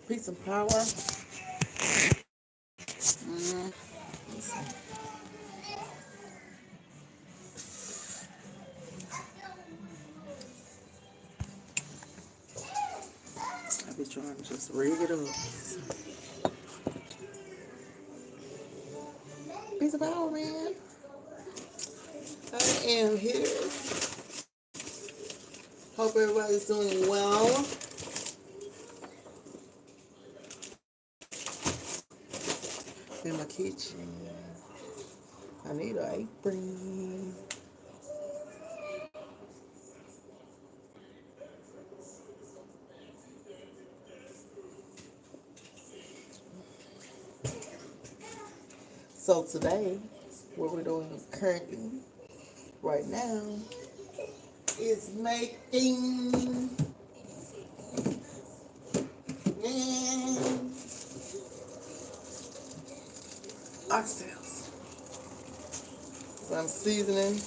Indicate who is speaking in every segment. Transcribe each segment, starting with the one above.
Speaker 1: Peace and power. I be trying to just rig it up. Peace and power, man. I am here. Hope everybody's doing well. In my kitchen. I need an apron. So today, what we're doing currently, right now, is making oxtails. So I'm seasoning.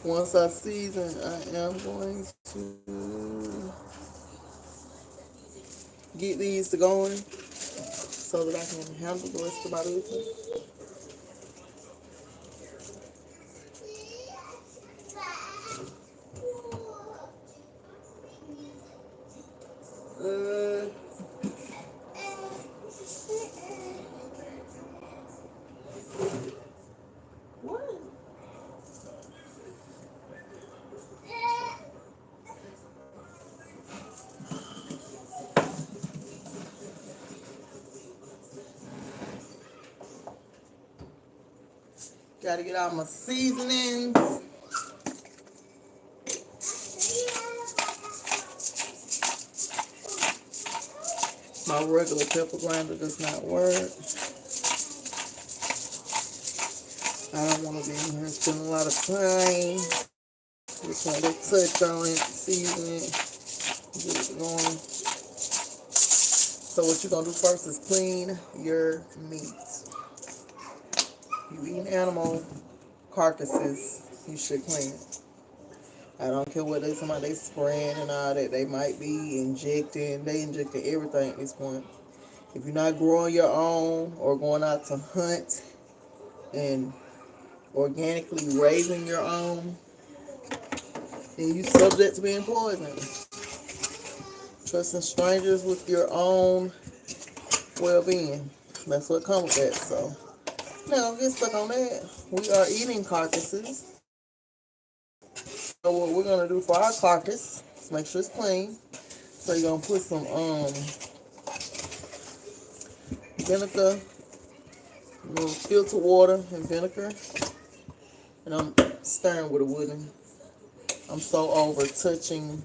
Speaker 1: Once I season, I am going to get these to going so that I can handle the rest of my business. Uh, what? Gotta get all my seasonings. My regular pepper grinder does not work. I don't want to be in here and spend a lot of time. Just want to touch on it, season it, get it going. So what you're gonna do first is clean your meat. You eating animal carcasses, you should clean it. I don't care what they spraying and all that. They might be injecting. They injecting everything at this point. If you're not growing your own or going out to hunt and organically raising your own, then you subject to being poisoned. Trusting strangers with your own well-being. That's what comes with that. So now get stuck on that. We are eating carcasses. So what we're gonna do for our carcass is make sure it's clean. So you're gonna put some vinegar, a little filtered water and vinegar, and I'm stirring with a wooden. I'm so over touching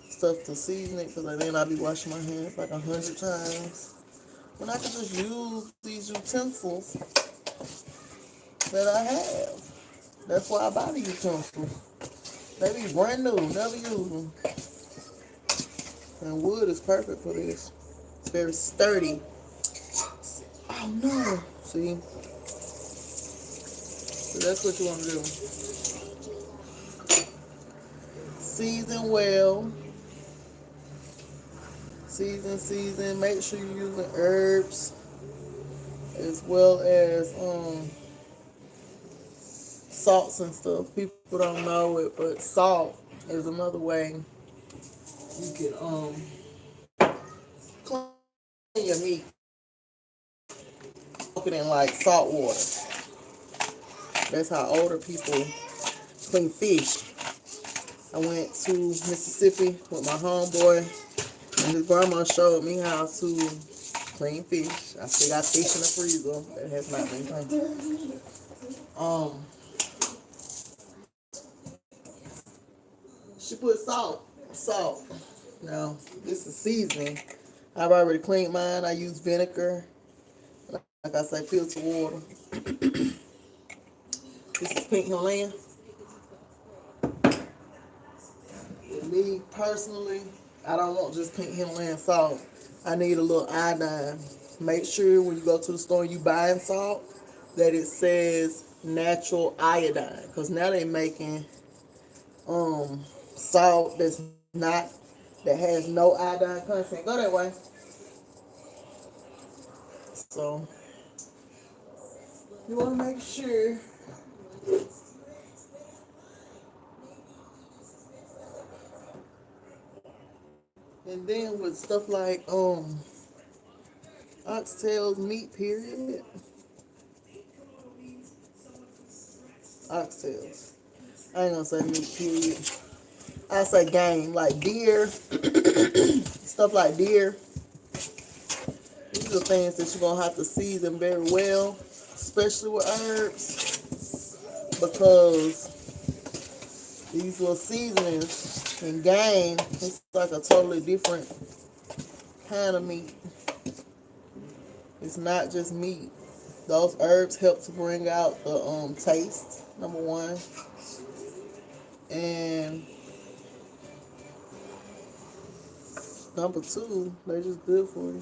Speaker 1: stuff to season it because then I'll be washing my hands like 100 times. When I can just use these utensils that I have. That's why I buy the utensils. They be brand new, never use them. And wood is perfect for this. It's very sturdy. Oh no. See? So that's what you want to do. Season well. Season. Make sure you're using herbs as well as salts and stuff. People don't know it, but salt is another way you can clean your meat. Soak it in like salt water. That's how older people clean fish. I went to Mississippi with my homeboy, and his grandma showed me how to clean fish. I still got fish in the freezer that has not been cleaned. She put salt. Now, this is seasoning. I've already cleaned mine. I use vinegar. Like I say, filter water. This is pink Himalayan. With me personally, I don't want just pink Himalayan salt. I need a little iodine. Make sure when you go to the store and you buying salt, that it says natural iodine, because now they making salt that has no iodine content. Go that way. So you want to make sure. And then with stuff like oxtails, meat, period. Oxtails. I ain't gonna say meat, period. I say game, like deer, stuff like deer. These are things that you're gonna have to season very well, especially with herbs, because these little seasonings and game, it's like a totally different kind of meat. It's not just meat. Those herbs help to bring out the taste, number one. And number two, they're just good for you.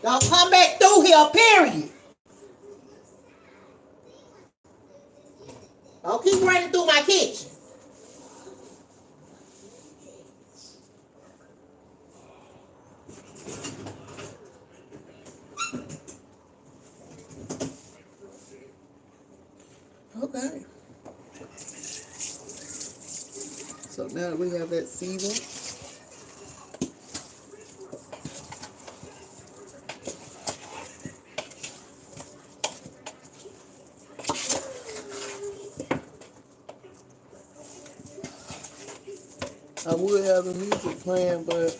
Speaker 1: Don't come back through here, period. Don't keep running through my kitchen. Okay. So now that we have that seasoned, I would have the music playing, but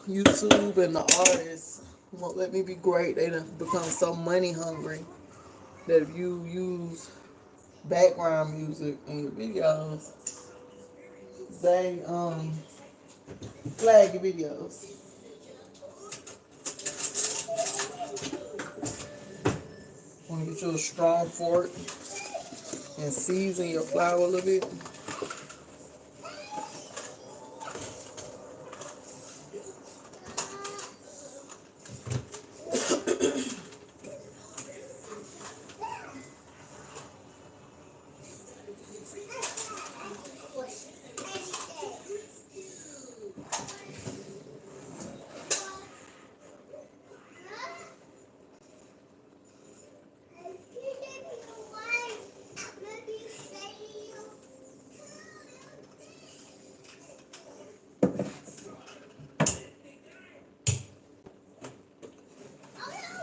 Speaker 1: YouTube and the artists won't let me be great. They done become so money hungry that if you use background music in your videos, they flag your videos. Want to get you a strong fork and season your flour a little bit.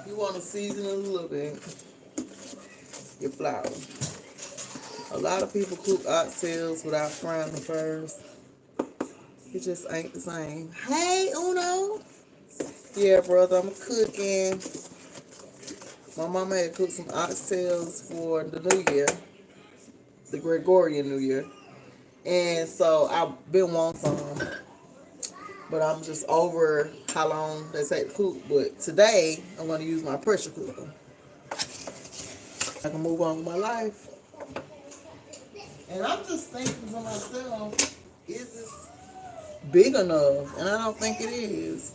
Speaker 1: You want to season it a little bit, your flour. A lot of people cook oxtails without frying them first. It just ain't the same. Hey, Uno. Yeah, brother, I'm cooking. My mama had cooked some oxtails for the New Year, the Gregorian New Year. And so I've been wanting some, but I'm just over how long they take to cook. But today, I'm going to use my pressure cooker. I can move on with my life. And I'm just thinking to myself, is this big enough? And I don't think it is.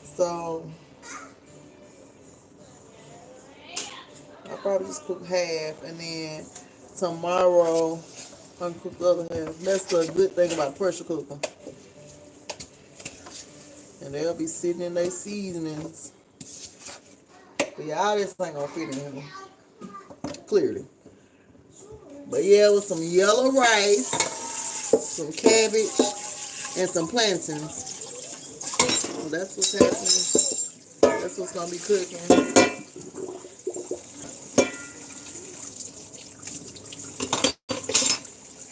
Speaker 1: So I'll probably just cook half, and then tomorrow I'll cook the other half. That's the good thing about pressure cooker. And they'll be sitting in their seasonings. But yeah, all this ain't gonna fit in here. Clearly. But yeah, with some yellow rice, some cabbage, and some plantains. So that's what's happening. That's what's gonna be cooking.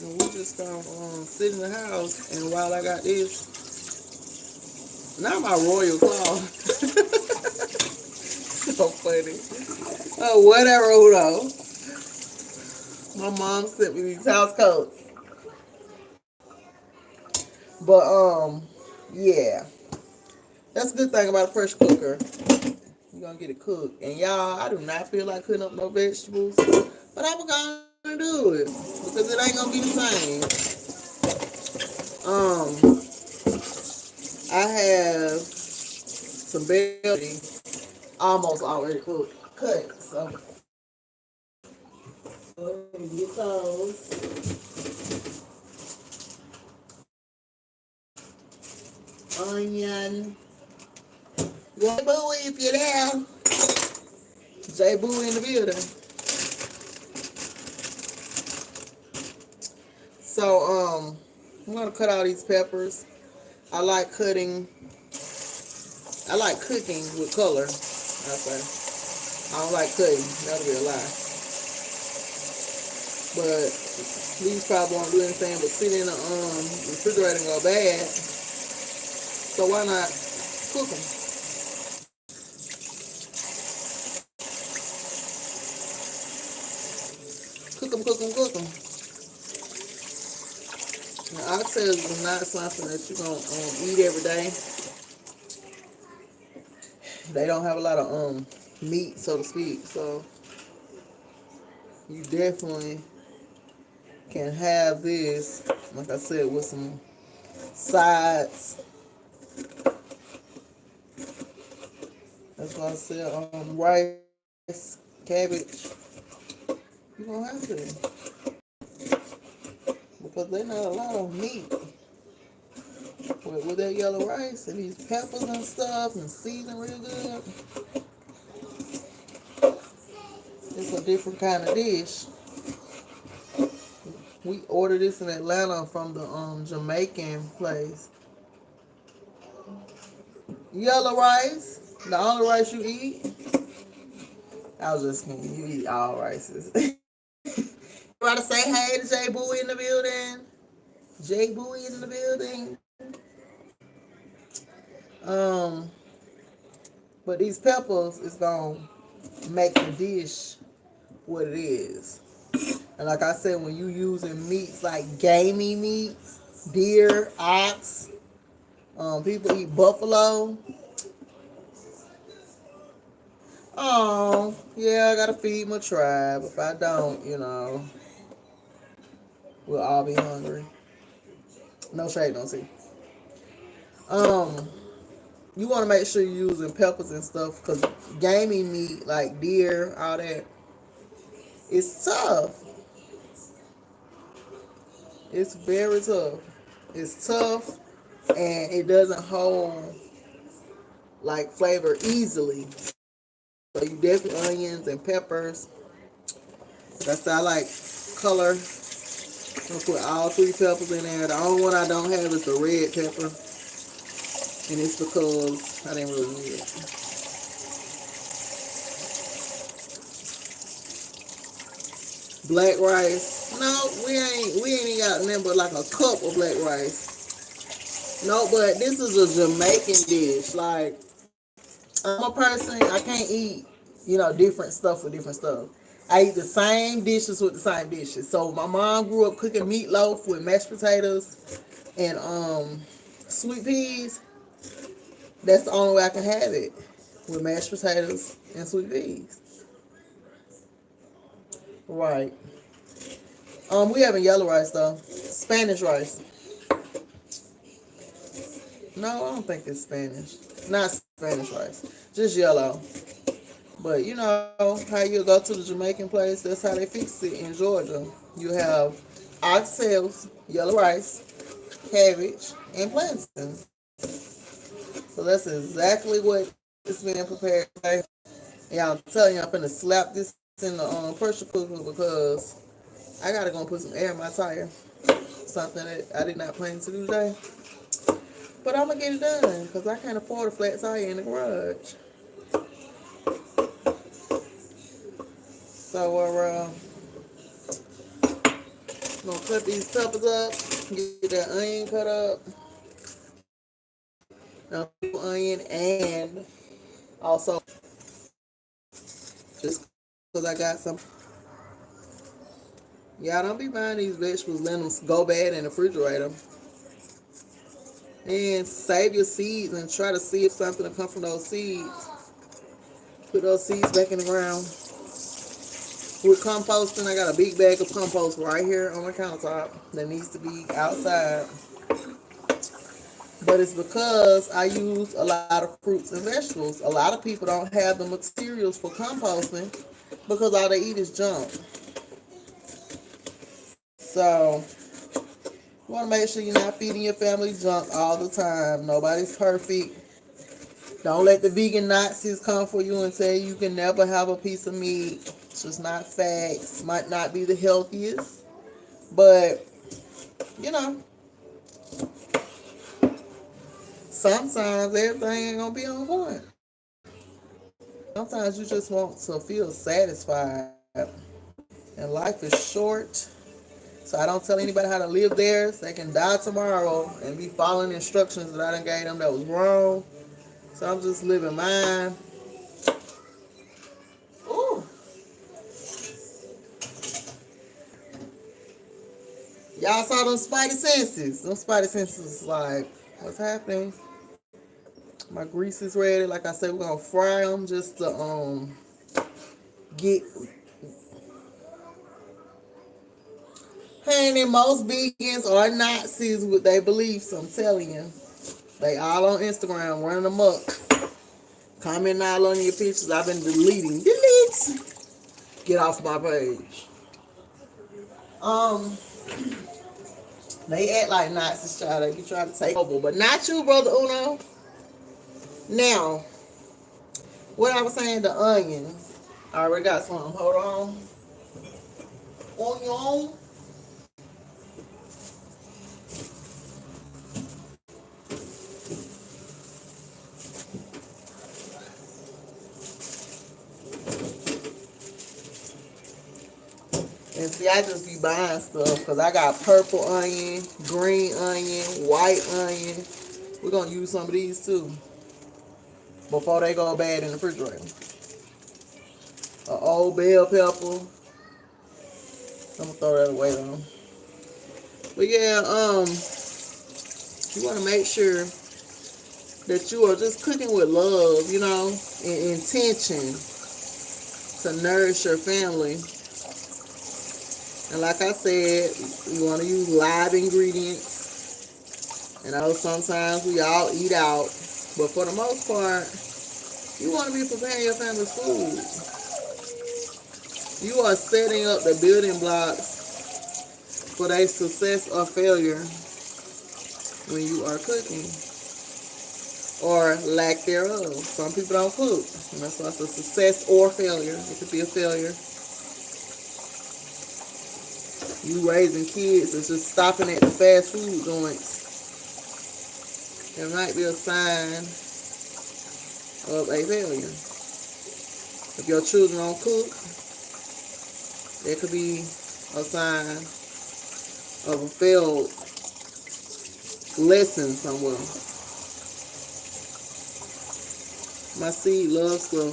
Speaker 1: And we just gonna sit in the house, and while I got this, not my royal cloth. So funny. Oh, whatever, Udo. My mom sent me these house coats. But yeah. That's a good thing about a pressure cooker. You're gonna get it cooked. And y'all, I do not feel like cutting up no vegetables. But I'm gonna gonna do it because it ain't gonna be the same. I have some belly almost already cut. So get those. Onion. J Boo if you're there. J Boo in the building. So I'm gonna cut all these peppers. I like cooking with color. I say I don't like cutting. That'll be a lie. But these probably won't do anything but sit in the refrigerator and go bad. So why not cook them? Cook them. Now, oxtails is not something that you're gonna eat every day. They don't have a lot of meat, so to speak. So you definitely can have this, like I said, with some sides. That's why I said rice, cabbage. You're gonna have to, because there's not a lot of meat with that yellow rice and these peppers and stuff and season real good. It's a different kind of dish. We ordered this in Atlanta from the Jamaican place. Yellow rice, the only rice you eat. I was just kidding. You eat all rices. Everybody say hey to J Boo in the building. J Boo in the building. But these peppers is gonna make the dish what it is. And like I said, when you using meats like gamey meats, deer, ox, people eat buffalo. Oh, yeah, I gotta feed my tribe. If I don't, we'll all be hungry. No shade, no tea. You want to make sure you're using peppers and stuff, because gamey meat like deer, all that, it's tough. It's very tough. It's tough, and it doesn't hold like flavor easily. So you definitely onions and peppers. That's why I like color. I'm gonna put all 3 peppers in there. The only one I don't have is the red pepper, and it's because I didn't really need it. Black rice. No, we ain't even got nothing but like a cup of black rice. No, but this is a Jamaican dish. Like, I'm a person, I can't eat, different stuff with different stuff. I eat the same dishes with the same dishes. So my mom grew up cooking meatloaf with mashed potatoes and sweet peas. That's the only way I can have it, with mashed potatoes and sweet peas. Right. We having yellow rice though. Spanish rice. No, I don't think it's Spanish. Not Spanish rice. Just yellow. But you know how you go to the Jamaican place? That's how they fix it in Georgia. You have oxtails, yellow rice, cabbage, and plantains. So that's exactly what is being prepared today. Yeah, I'm telling you, I'm finna slap this in the pressure cooker because I gotta go and put some air in my tire. Something that I did not plan to do today. But I'm gonna get it done because I can't afford a flat tire in the garage. So we're gonna cut these peppers up, get that onion cut up. Now, onion, and also just because I got some. Y'all don't be buying these vegetables, letting them go bad in the refrigerator. And save your seeds and try to see if something will come from those seeds. Put those seeds back in the ground. with composting, I got a big bag of compost right here on my countertop that needs to be outside. But it's because I use a lot of fruits and vegetables. A lot of people don't have the materials for composting because all they eat is junk. So you want to make sure you're not feeding your family junk all the time. Nobody's perfect. Don't let the vegan Nazis come for you and say you can never have a piece of meat. It's just not facts. Might not be the healthiest, but you know, sometimes everything ain't gonna be on point. Sometimes you just want to feel satisfied, and life is short. So I don't tell anybody how to live theirs. They can die tomorrow and be following instructions that I done gave them that was wrong. So I'm just living mine. Ooh. Y'all saw them spidey senses. Them spidey senses like, what's happening? My grease is ready. Like I said, we're gonna fry them just to get. And most vegans are Nazis with their beliefs. I'm telling you, they all on Instagram running them up. Comment all on your pictures. I've been deleting. Delete. Get off my page. They act like Nazis try to take over, but not you, brother Uno. Now, what I was saying, the onions. I already got some. Hold on. Onion. And see, I just be buying stuff because I got purple onion, green onion, white onion. We're going to use some of these too before they go bad in the refrigerator. An old bell pepper. I'm going to throw that away though. But yeah, you want to make sure that you are just cooking with love, you know, and intention to nourish your family. And like I said, you want to use live ingredients. And I know sometimes we all eat out, but for the most part, you want to be preparing your family's food. You are setting up the building blocks for their success or failure when you are cooking, or lack thereof. Some people don't cook, and that's why it's a success or failure. It could be a failure. You raising kids and just stopping at the fast food joints, it might be a sign of a failure. If your children don't cook, it could be a sign of a failed lesson somewhere. My seed loves to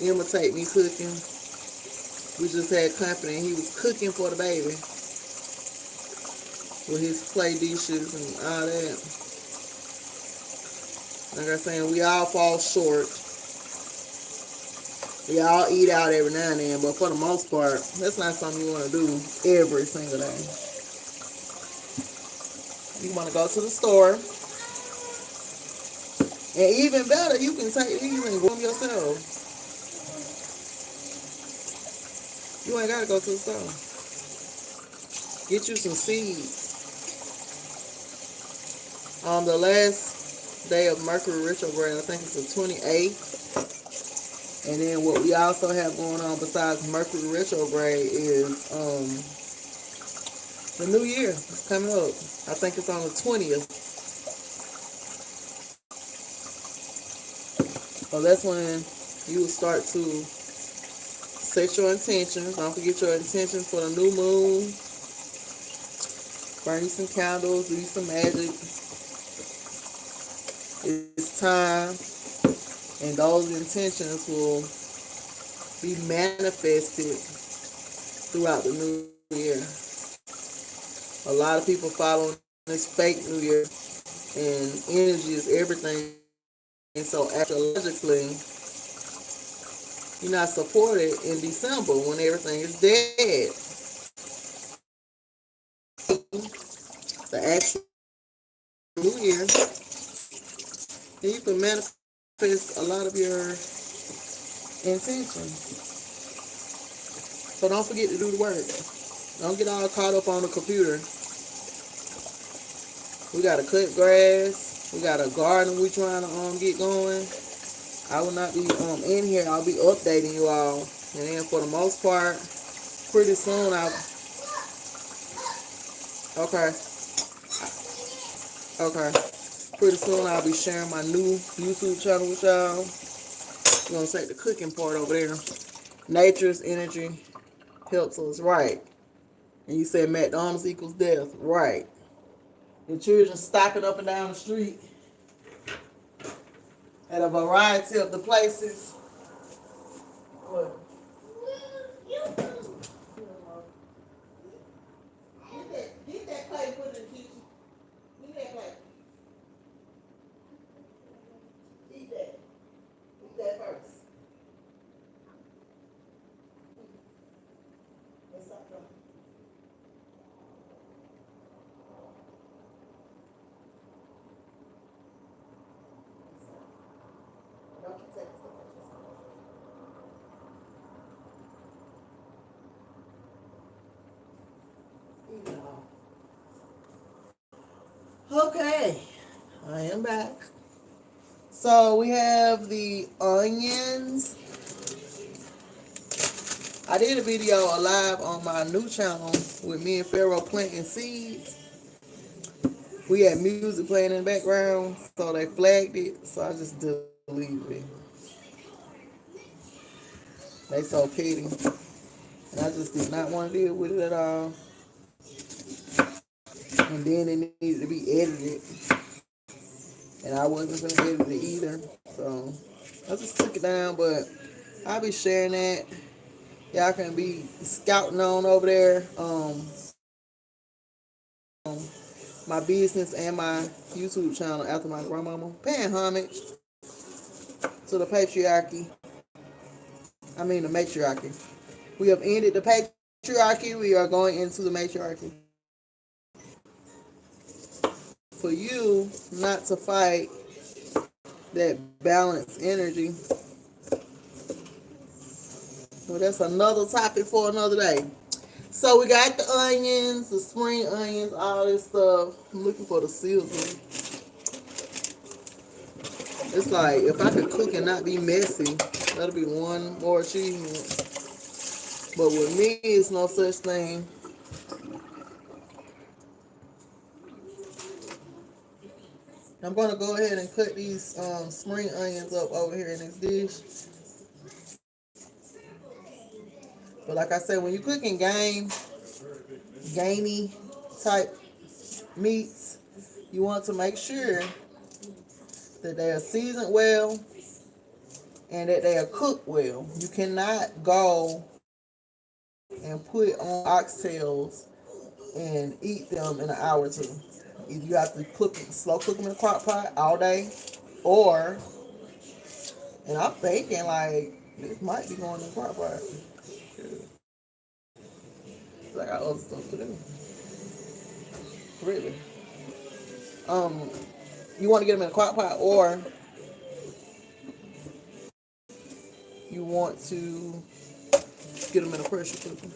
Speaker 1: imitate me cooking. We just had company and he was cooking for the baby with his play dishes and all that. Like I said, we all fall short. We all eat out every now and then, but for the most part, that's not something you want to do every single day. You want to go to the store, and even better, you can take these and grow them yourself. You ain't got to go to the store. Get you some seeds. On the last day of Mercury retrograde, I think it's the 28th. And then what we also have going on besides Mercury retrograde is the new year. It's coming up. I think it's on the 20th. So that's when you will start to set your intentions. Don't forget your intentions for the new moon. Burn you some candles, do some magic. It's time. And those intentions will be manifested throughout the new year. A lot of people following this fake new year, and energy is everything. And so astrologically, You're not supported in December when everything is dead. The actual New Year, then you can manifest a lot of your intentions. So don't forget to do the work. Don't get all caught up on the computer. We gotta cut grass. We got a garden we trying to get going. I will not be in here. I'll be updating you all, and then for the most part, pretty soon okay, okay, pretty soon I'll be sharing my new YouTube channel with y'all. We're gonna take the cooking part over there. Nature's energy helps us, right? And you said McDonald's equals death, right? The children stocking up and down the street at a variety of the places. What? Get that plate, put it in the kitchen. Get that plate. Eat that. Eat that first. Let's stop talking. Don't keep taking stuff like this. Eat it all. Okay, I am back. So we have the onions. I did a video live on my new channel with me and Pharaoh planting seeds. We had music playing in the background, so they flagged it, so I just deleted it. They so petty, and I just did not want to deal with it at all. And then it needed to be edited, and I wasn't going to edit it either, so I just took it down, but I'll be sharing that. Y'all can be scouting on over there. My business and my YouTube channel after my grandmama, paying homage to the patriarchy. I mean the matriarchy. We have ended the patriarchy. We are going into the matriarchy. For you not to fight that balanced energy, well, that's another topic for another day. So we got the onions, the spring onions, all this stuff. I'm looking for the silver. It's like, if I could cook and not be messy, that'll be one more achievement. But with me, it's no such thing. I'm going to go ahead and cut these spring onions up over here in this dish. But like I said, when you're cooking gamey type meats, you want to make sure that they are seasoned well and that they are cooked well. You cannot go and put on oxtails and eat them in an hour or two. Either you have to slow cook them in a crock pot all day, or, and I'm thinking like this might be going in a crock pot. I got other stuff to do. Really. You want to get them in a crock pot, or you want to get them in a pressure cooker.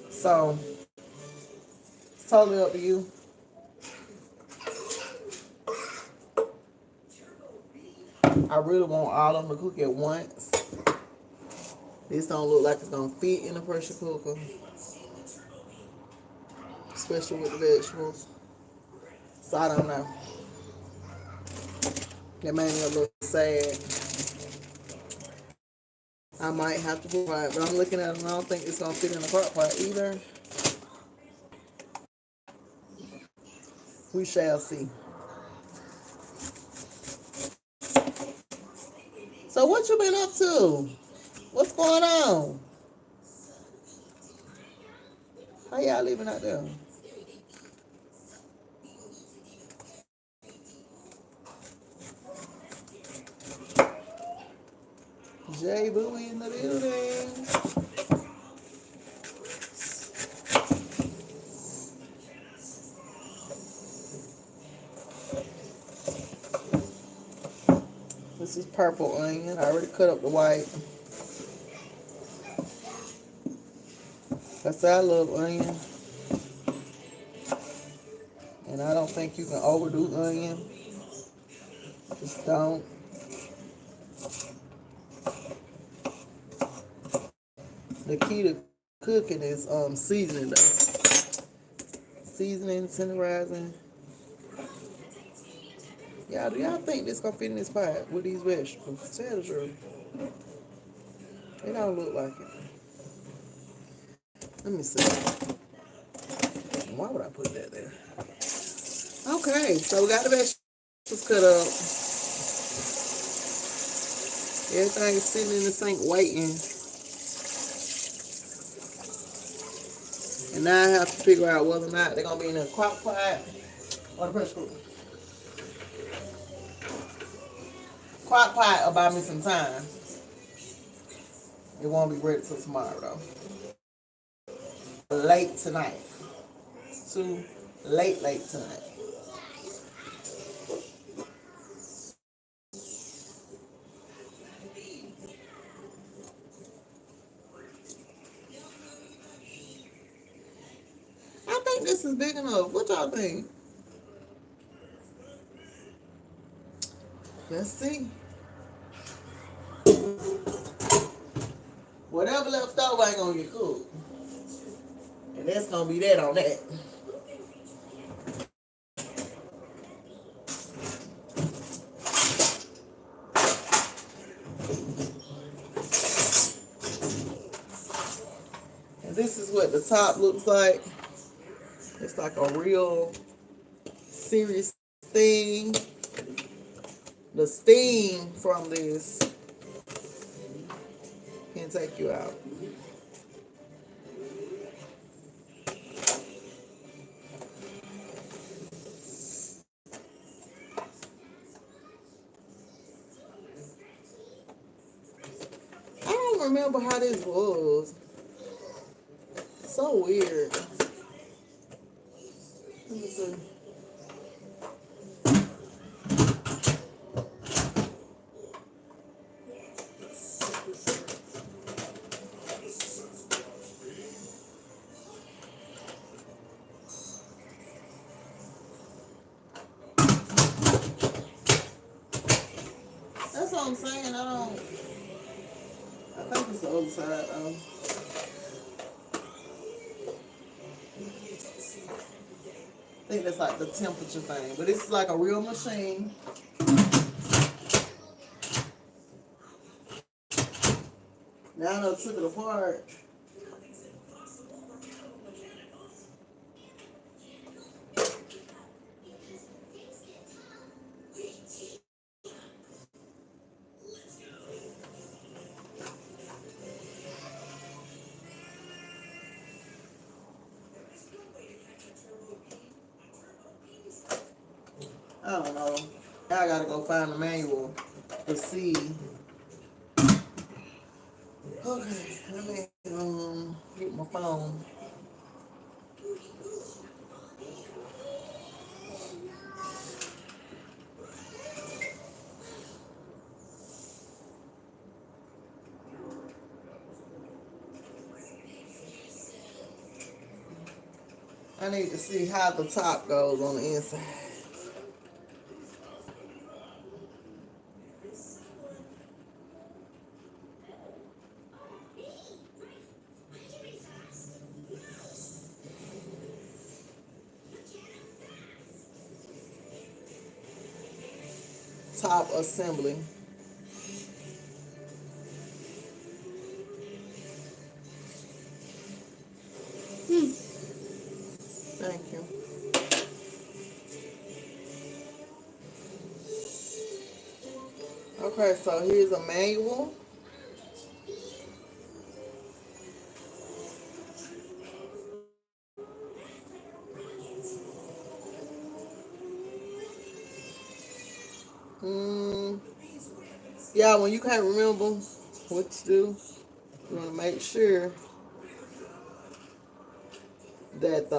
Speaker 1: So it's totally up to you. I really want all of them to cook at once. This don't look like it's gonna fit in the pressure cooker, especially with the vegetables. So I don't know. That made me a little sad. I might have to provide, but I'm looking at it and I don't think it's gonna fit in the crock pot either. We shall see. So what you been up to? What's going on? How y'all living out there? J Boo in the building. This is purple onion. I already cut up the white. That's I love onion. And I don't think you can overdo onion. Just don't. The key to cooking is seasoning though. Seasoning, tenderizing. Y'all, do y'all think this gonna fit in this pot with these vegetables? Tell the truth. It don't look like it. Let me see. Why would I put that there? Okay, so we got the vegetables cut up. Everything is sitting in the sink waiting. And now I have to figure out whether or not they're gonna be in a crock pot or the pressure cooker. Crock pot will buy me some time. It won't be ready till tomorrow though. Late tonight. It's too late tonight. I think this is big enough. What y'all think? Let's see. Whatever left over ain't gonna get cooked. And that's gonna be that on that. And this is what the top looks like. It's like a real serious thing. The steam from this can take you out. I don't remember how this was. So weird. Let me see. That's what I'm saying. I think it's the other side though. I think that's like the temperature thing. But it's like a real machine. Now I done took it apart. I don't know. Now I gotta go find the manual to see. Okay, let me get my phone. I need to see how the top goes on the inside. Top assembly. Thank you. Okay, so here's a manual. Yeah, when you can't remember What you do, you want to make sure that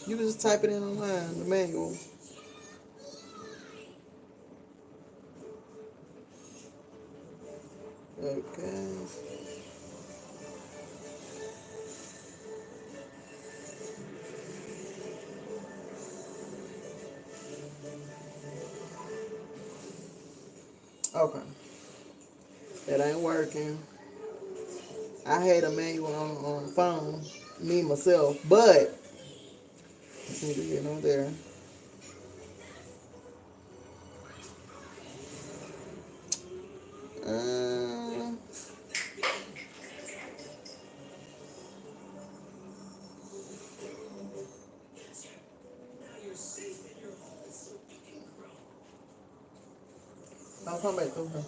Speaker 1: you can just type it in online, the manual. Okay. Okay. That ain't working. I had a manual on the phone, me myself, but let's need to get on there. Um, I'll come back to her.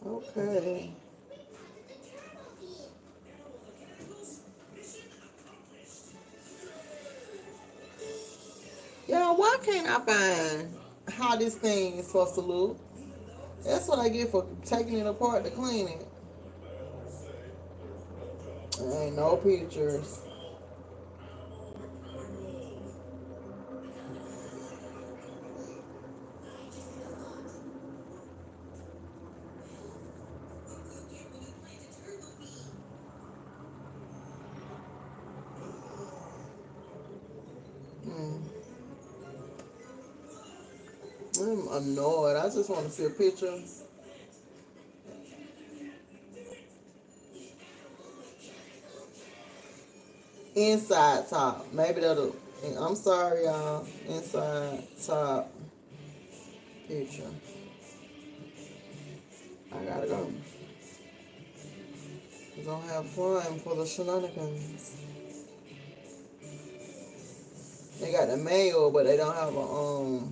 Speaker 1: Okay. Yeah, why can't I find how this thing is supposed to look? That's what I get for taking it apart to clean it. There ain't no pictures. Mm. I'm annoyed. I just want to see a picture. Inside top. Maybe that'll. I'm sorry, y'all. Inside top picture. I gotta go. We don't have time for the shenanigans. They got the mail, but they don't have a oh,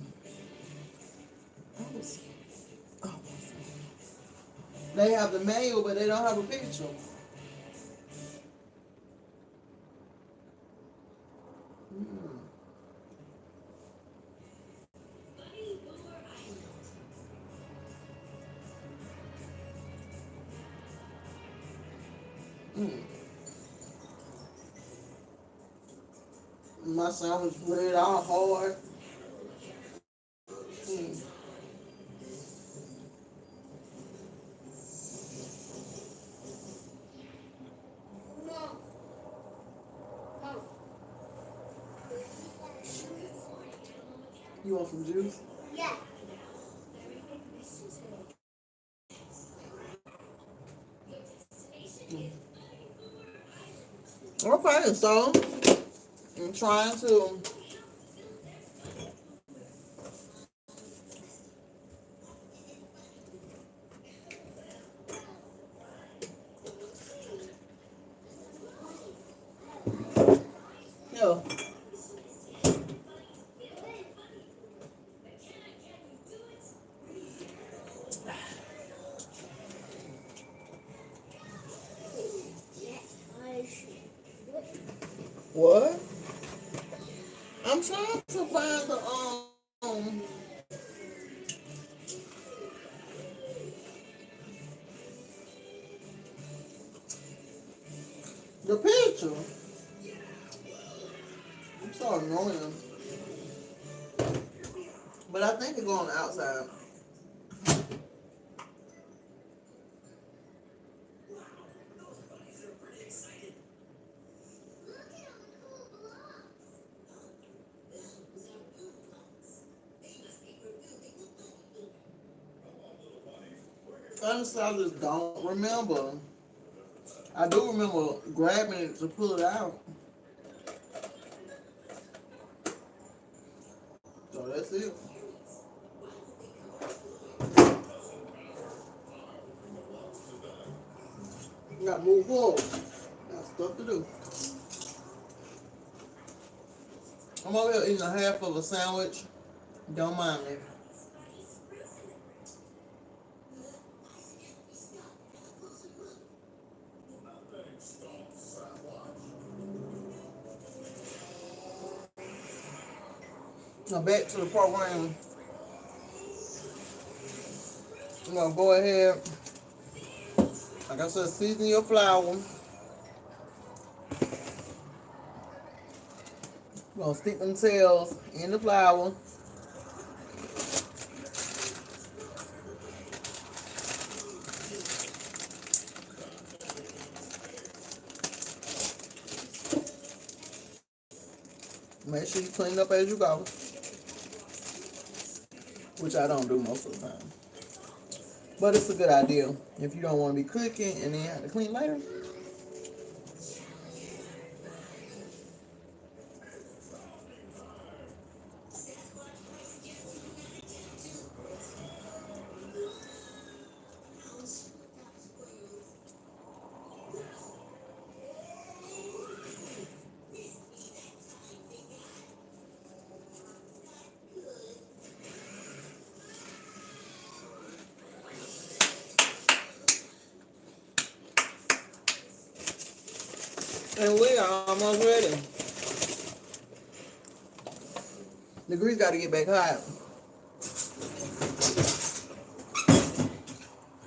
Speaker 1: they have the mail, but they don't have a picture. Mm. Mm. My sandwich bread all hard. Mm. You want some juice? Mm. Okay, so I'm trying to. Yo, what? I'm trying to find the picture. I'm so annoying. But I think it go on the outside. Honestly, I just don't remember. I do remember grabbing it to pull it out. So that's it. You gotta move forward. Got stuff to do. I'm over here eating a half of a sandwich. Don't mind me. Now back to the program. I'm gonna go ahead, like I said, season your flour. You're gonna stick them tails in the flour. Make sure you clean up as you go, which I don't do most of the time. But it's a good idea if you don't want to be cooking and then have to clean later. And we are almost ready. The grease got to get back hot.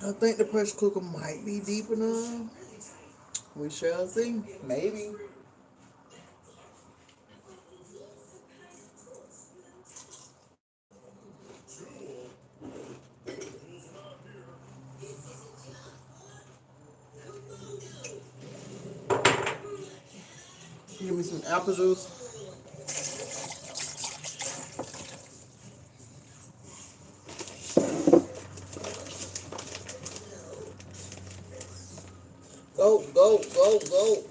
Speaker 1: I think the pressure cooker might be deep enough. We shall see. Maybe. Give me some apple juice. Go, go, go, go.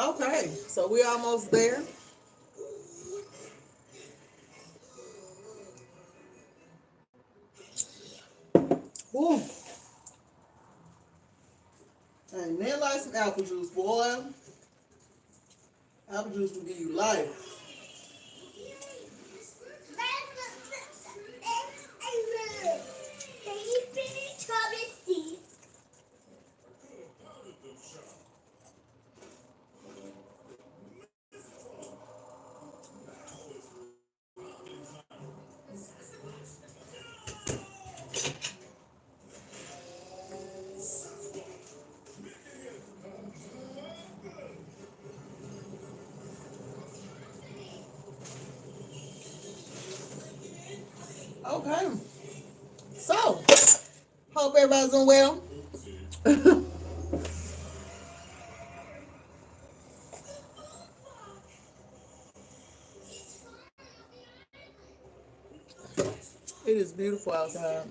Speaker 1: Okay, so we're almost there. Woo. And then like some apple juice, boy. Apple juice will give you life. Okay, so hope everybody's doing well. It is beautiful outside.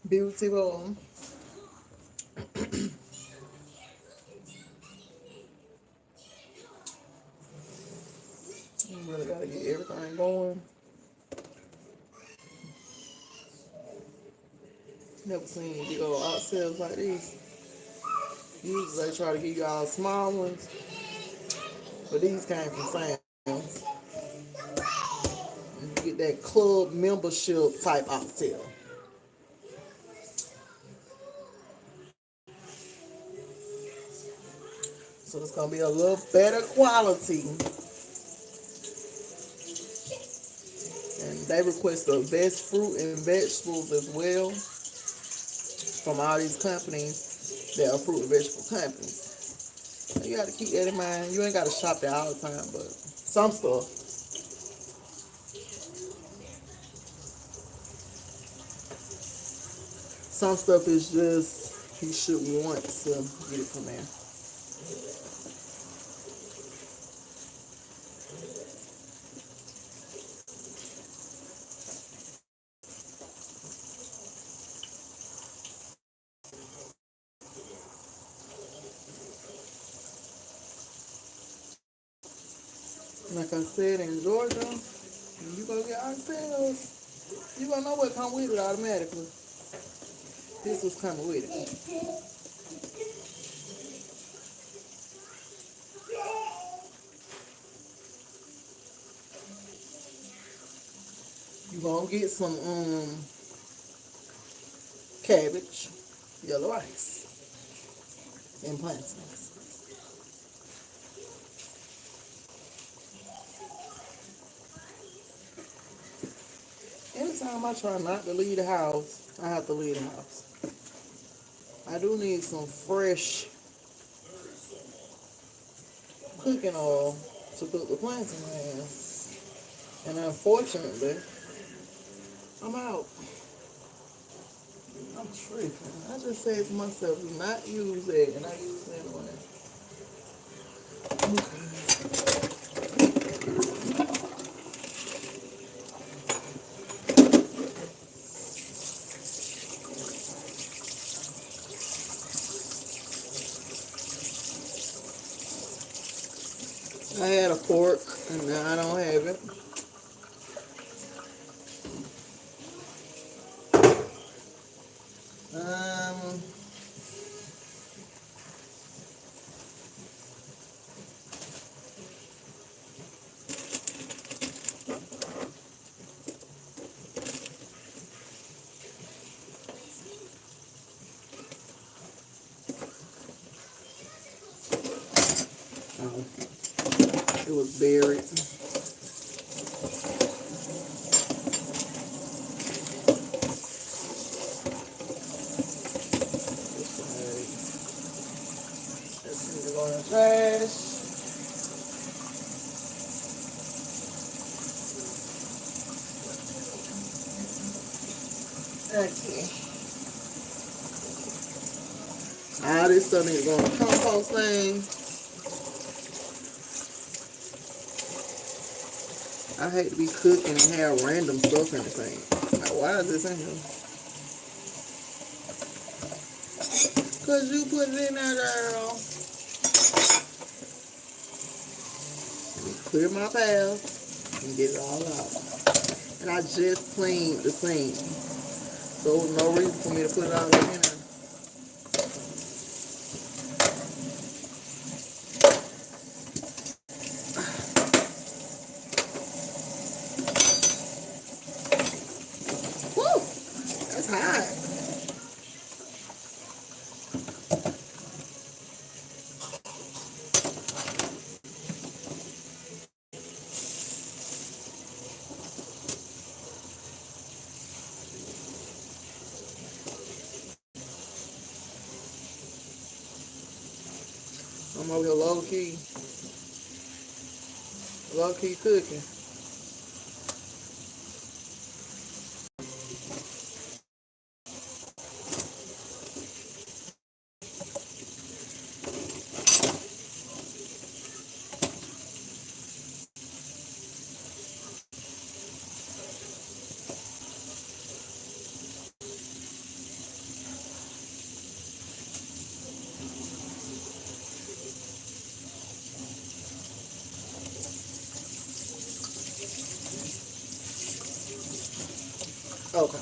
Speaker 1: Beautiful. You really gotta get everything going. Never seen big old oxtails like these. Usually they try to give you all small ones, but these came from Sam's. You get that club membership type oxtail. So it's gonna be a little better quality. And they request the best fruit and vegetables as well from all these companies that are fruit and vegetable companies. So you gotta keep that in mind. You ain't gotta shop there all the time, but some stuff is just you should want to get it from there. Like I said, in Georgia, when you go get oxtails, You gonna know what come with it automatically. This was coming with it. You gonna get some cabbage, yellow rice, and plantains. Anytime I try not to leave the house, I have to leave the house. I do need some fresh cooking oil to cook the plantains in. And unfortunately, I'm out. I'm tripping. I just said to myself, do not use it, and I use it anyway. I had a fork, and now I don't have it. Um, oh, it was buried. Let's put it on the trash. Okay. All this stuff needs to go on the compost thing. I hate to be cooking and have random stuff in the thing. Like, why is this in here? Cause you put it in there, girl. Let me clear my path and get it all out. And I just cleaned the sink, so there was no reason for me to put it all in there. Woo! That's hot. I'm over here low key cooking. Okay.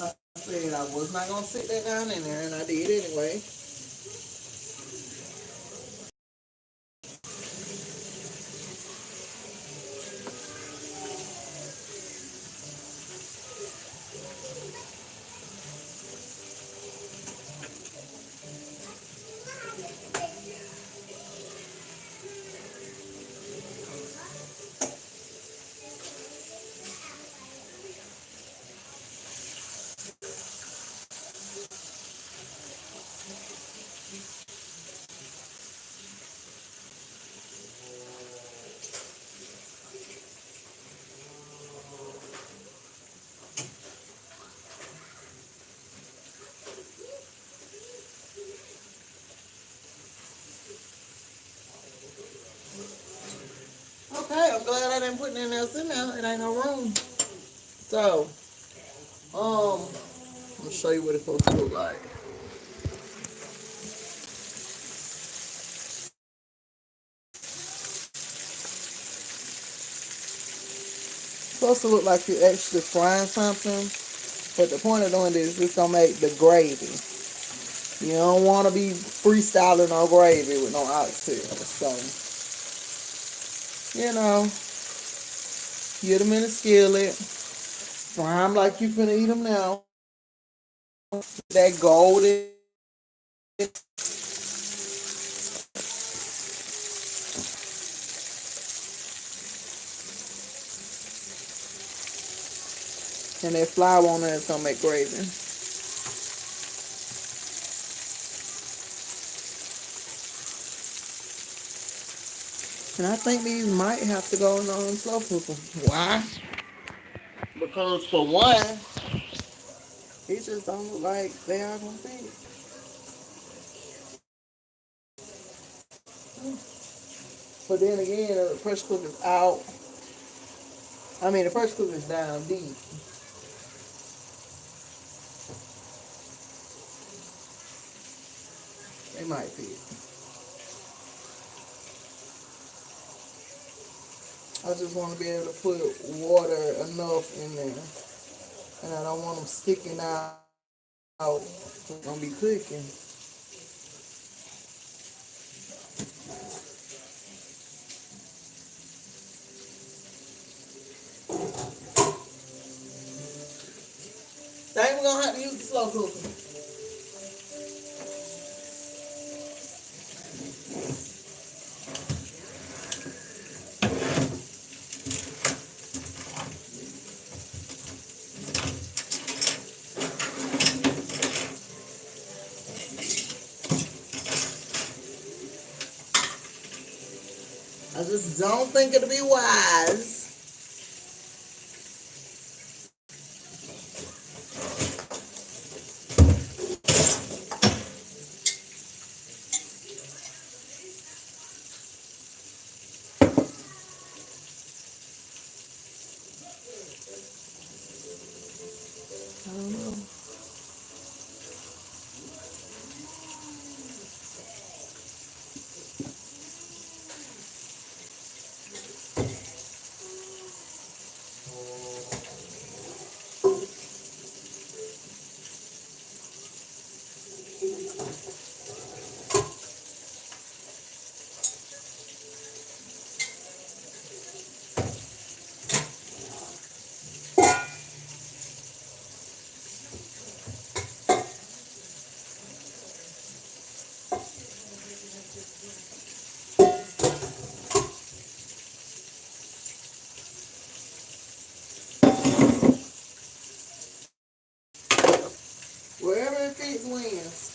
Speaker 1: I said I was not gonna sit that down in there, and I did anyway. Okay, I'm glad I didn't put anything else in there. It ain't no room. So, I'm gonna show you what it's supposed to look like. Supposed to look like you're actually frying something, but the point of doing this is gonna make the gravy. You don't want to be freestyling on gravy with no oxtail. So, get them in a skillet, fry them like you finna eat them now. That golden. And that flour on there is gonna make gravy. And I think these might have to go on slow cooker. Why? Because for one, it just don't look like they are gonna fit. But then again, the pressure cooker's out. I mean, the pressure cooker's down deep. They might fit. I just want to be able to put water enough in there. And I don't want them sticking out. It's gonna be cooking. Think we're gonna have to use the slow cooker. I just don't think it'll be wise. I don't know. Wherever it fits wins.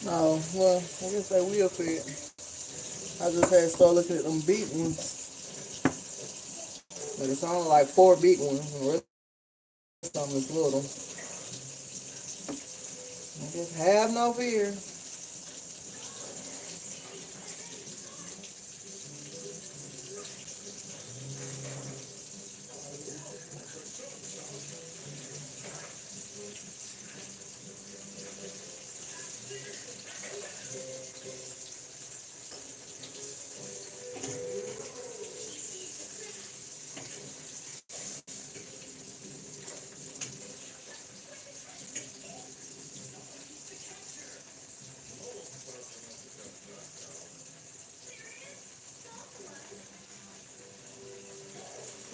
Speaker 1: Oh, well, I guess they will fit. I just had to start looking at them big ones. But it's only like 4 big ones, and the rest of them is little. I just have no fear.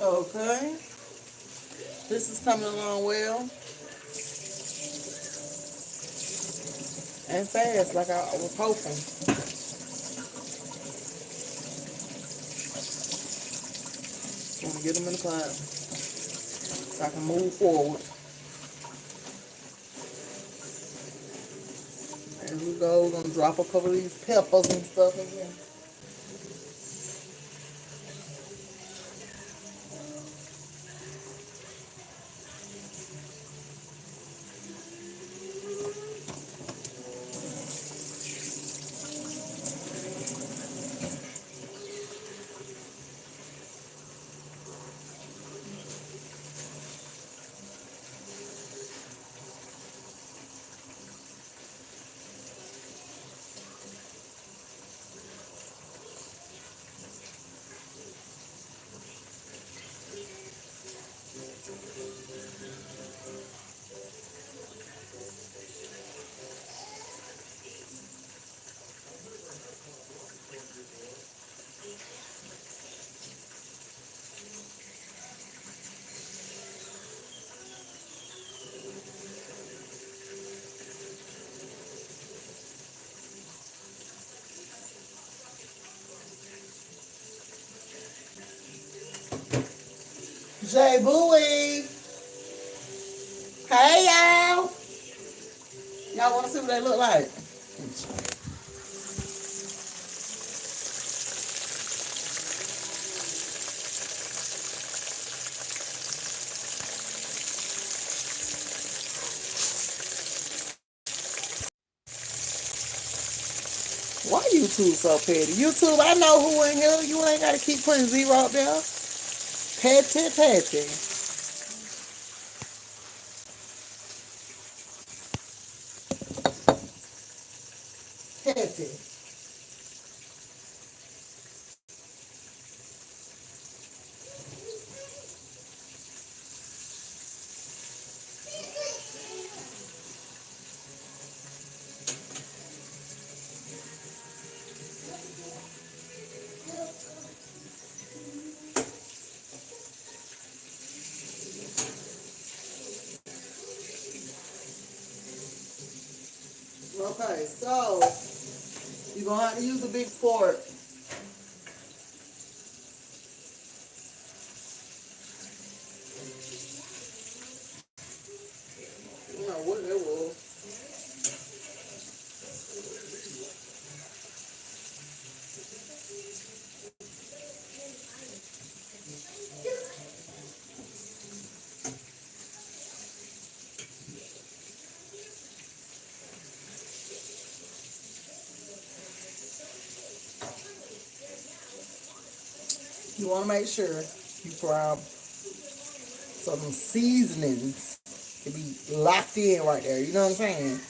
Speaker 1: Okay, this is coming along well and fast, like I was hoping. I'm gonna get them in the pot so I can move forward. As we go, we're gonna drop a couple of these peppers and stuff in here. Jay Bowie. Hey y'all. Y'all wanna see what they look like? Why YouTube so petty? YouTube, I know who in here. You ain't gotta keep putting zero up there. Petty, petty. Petty. Okay, so you're gonna have to use a big fork. I don't know what that was. You wanna make sure you grab some seasonings to be locked in right there. You know what I'm saying?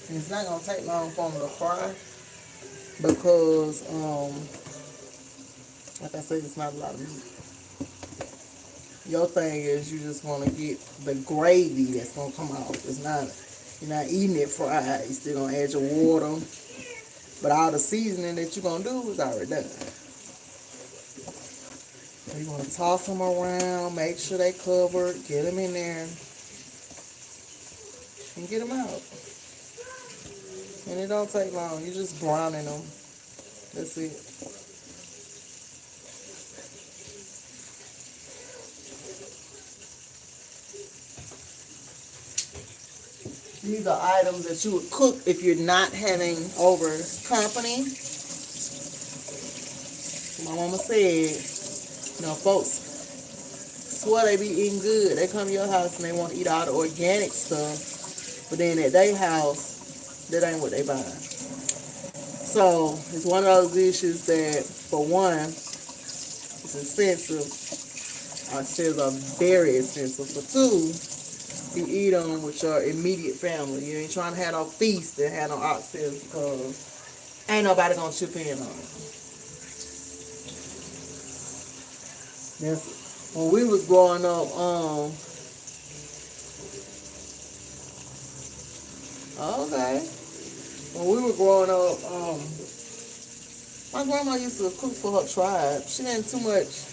Speaker 1: And it's not gonna take long for them to fry because, like I said, it's not a lot of meat. Your thing is you just want to get the gravy that's gonna come out. It's not, you're not eating it fried. You still gonna add your water, but all the seasoning that you're gonna do is already done. So you want to toss them around, make sure they covered, get them in there, and get them out. And it don't take long. You're just browning them. That's it. These are items that you would cook if you're not having over company. My mama said, you know, folks swear they be eating good. They come to your house and they want to eat all the organic stuff, but then at their house, that ain't what they buy. So it's one of those dishes that, for one, it's expensive. Oxtails are very expensive. For two, you eat them with your immediate family. You ain't trying to have no feast and have no oxtails because ain't nobody gonna chip in on it. That's, when we was growing up, okay. When we were growing up, my grandma used to cook for her tribe. She didn't too much.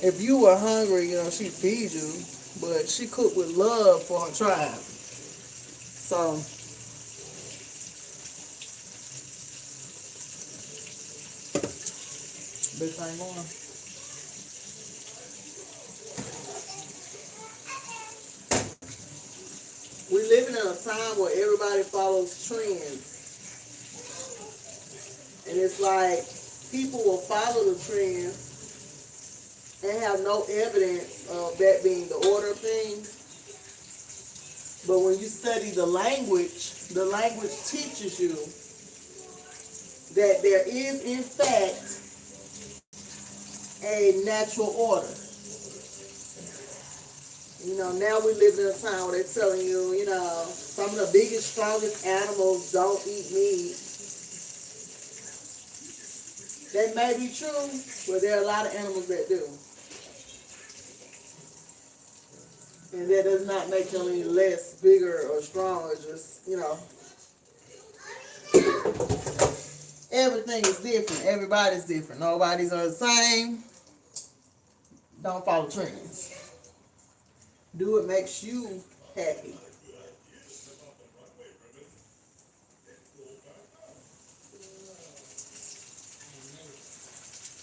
Speaker 1: If you were hungry, she'd feed you, but she cooked with love for her tribe. So, big thing going. We living in a time where everybody follows trends. And it's like people will follow the trends and have no evidence of that being the order of things. But when you study the language teaches you that there is, in fact, a natural order. Now we live in a time where they're telling you, some of the biggest, strongest animals don't eat meat. That may be true, but there are a lot of animals that do. And that does not make them any less bigger or stronger. Just, everything is different. Everybody's different. Nobody's are the same. Don't follow trends. Do what makes you happy.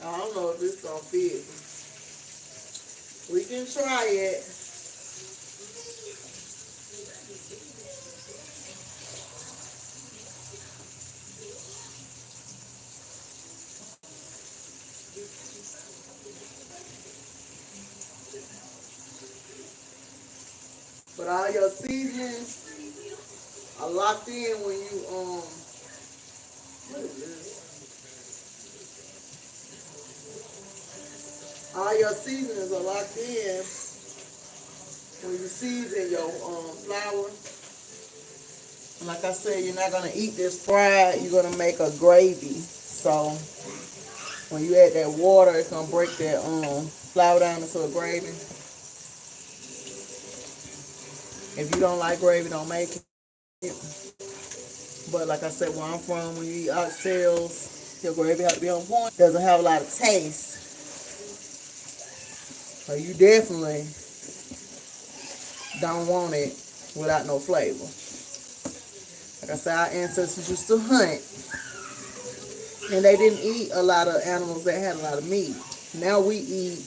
Speaker 1: I don't know if this gonna fit. We can try it. But all your seasonings are locked in when you what is this? All your seasonings are locked in when you season your flour. And like I said, you're not gonna eat this fried. You're gonna make a gravy. So when you add that water, it's gonna break that flour down into a gravy. If you don't like gravy, don't make it. But like I said, where I'm from, when you eat oxtails, your gravy has to be on point. Doesn't have a lot of taste. So you definitely don't want it without no flavor. Like I said, our ancestors used to hunt. And they didn't eat a lot of animals that had a lot of meat. Now we eat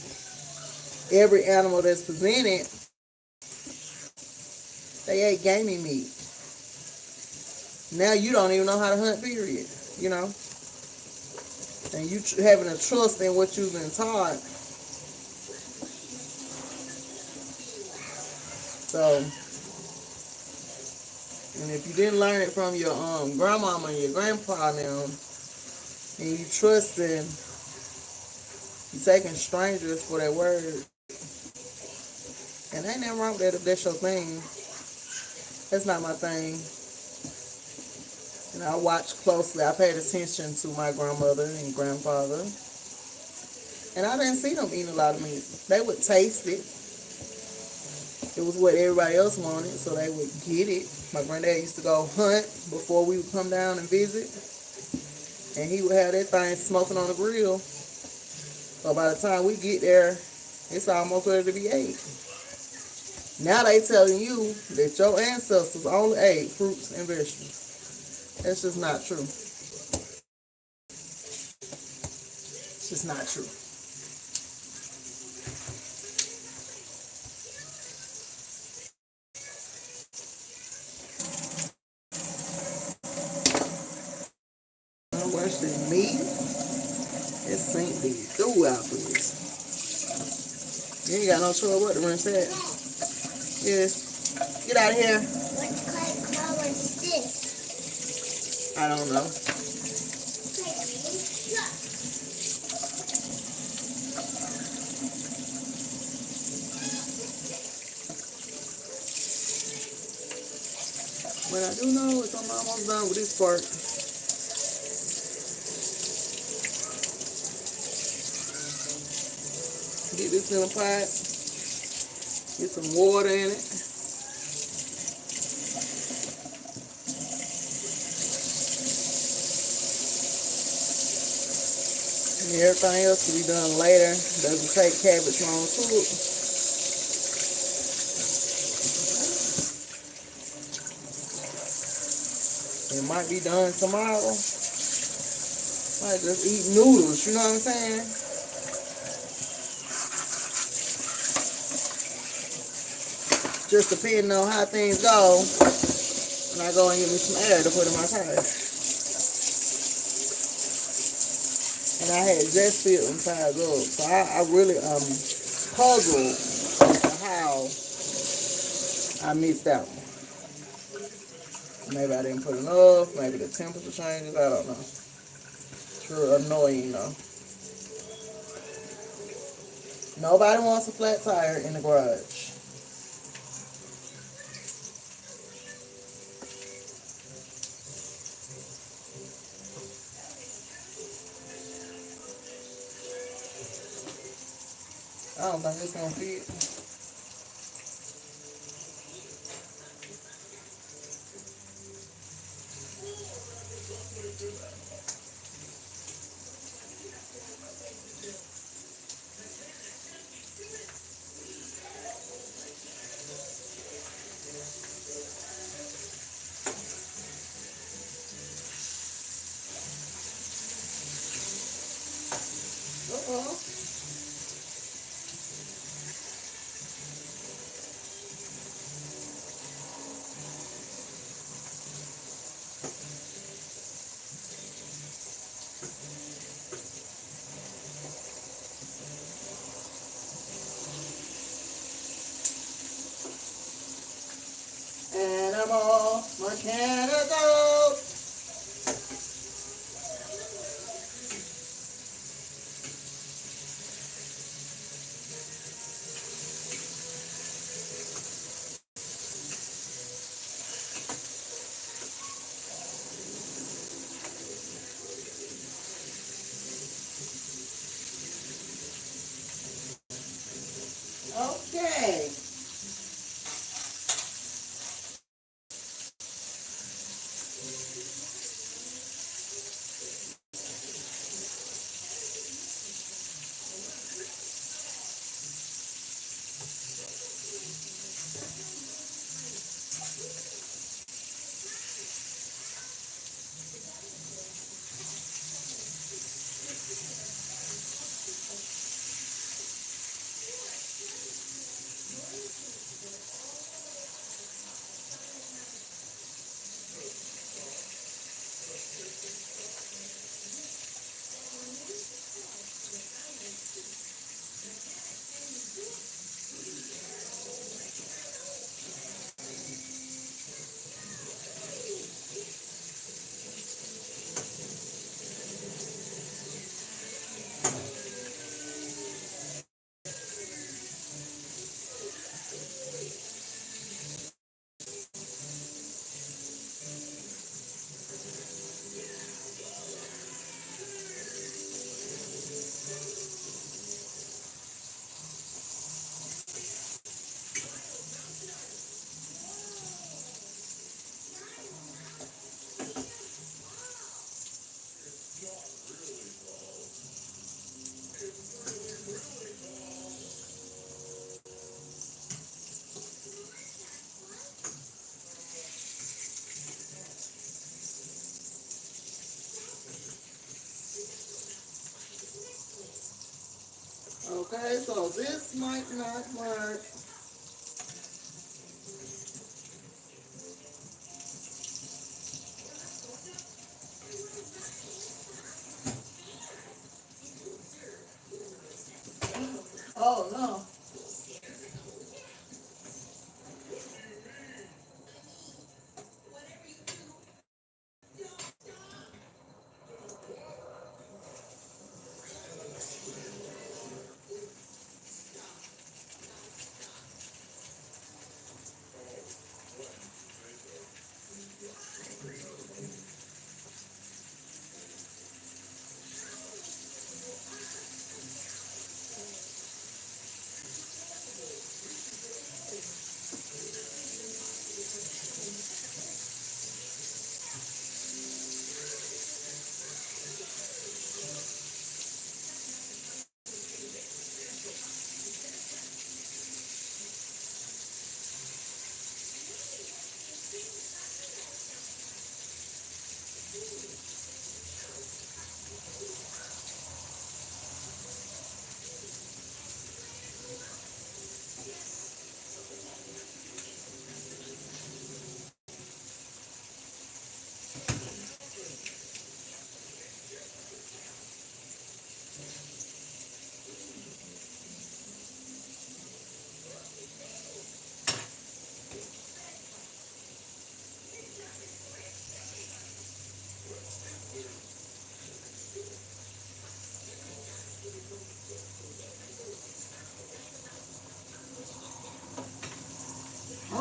Speaker 1: every animal that's presented. They ate gamey meat. Now you don't even know how to hunt, period. And you having a trust in what you've been taught. So, and if you didn't learn it from your grandmama and your grandpa now, and you trusting, you taking strangers for their word. And ain't nothing wrong with that if that's your thing. That's not my thing. And I watched closely. I paid attention to my grandmother and grandfather. And I didn't see them eating a lot of meat. They would taste it. It was what everybody else wanted, so they would get it. My granddad used to go hunt before we would come down and visit. And he would have that thing smoking on the grill. So by the time we get there, it's almost ready to be ate. Now they telling you that your ancestors only ate fruits and vegetables. That's just not true. It's just not true. Worse than me, it sink me through afterwards. You ain't got no choice what to rinse that. Yes. Get out of here.
Speaker 2: What color is this?
Speaker 1: I don't know. But I do know it's I'm almost done with this part. Get this in a pot. Get some water in it. And everything else can be done later. Doesn't take cabbage long to cook. It might be done tomorrow. Might just eat noodles, you know what I'm saying? Just depending on how things go. And I go and get me some air to put in my tire. And I had just filled them tires up. So I really puzzled as to how I missed out. Maybe I didn't put enough. Maybe the temperature changes. I don't know. It's real annoying though. Nobody wants a flat tire in the garage. I don't think it's gonna fit. Uh-oh. Animal mechanical. Okay. Okay, so this might not work. Oh no.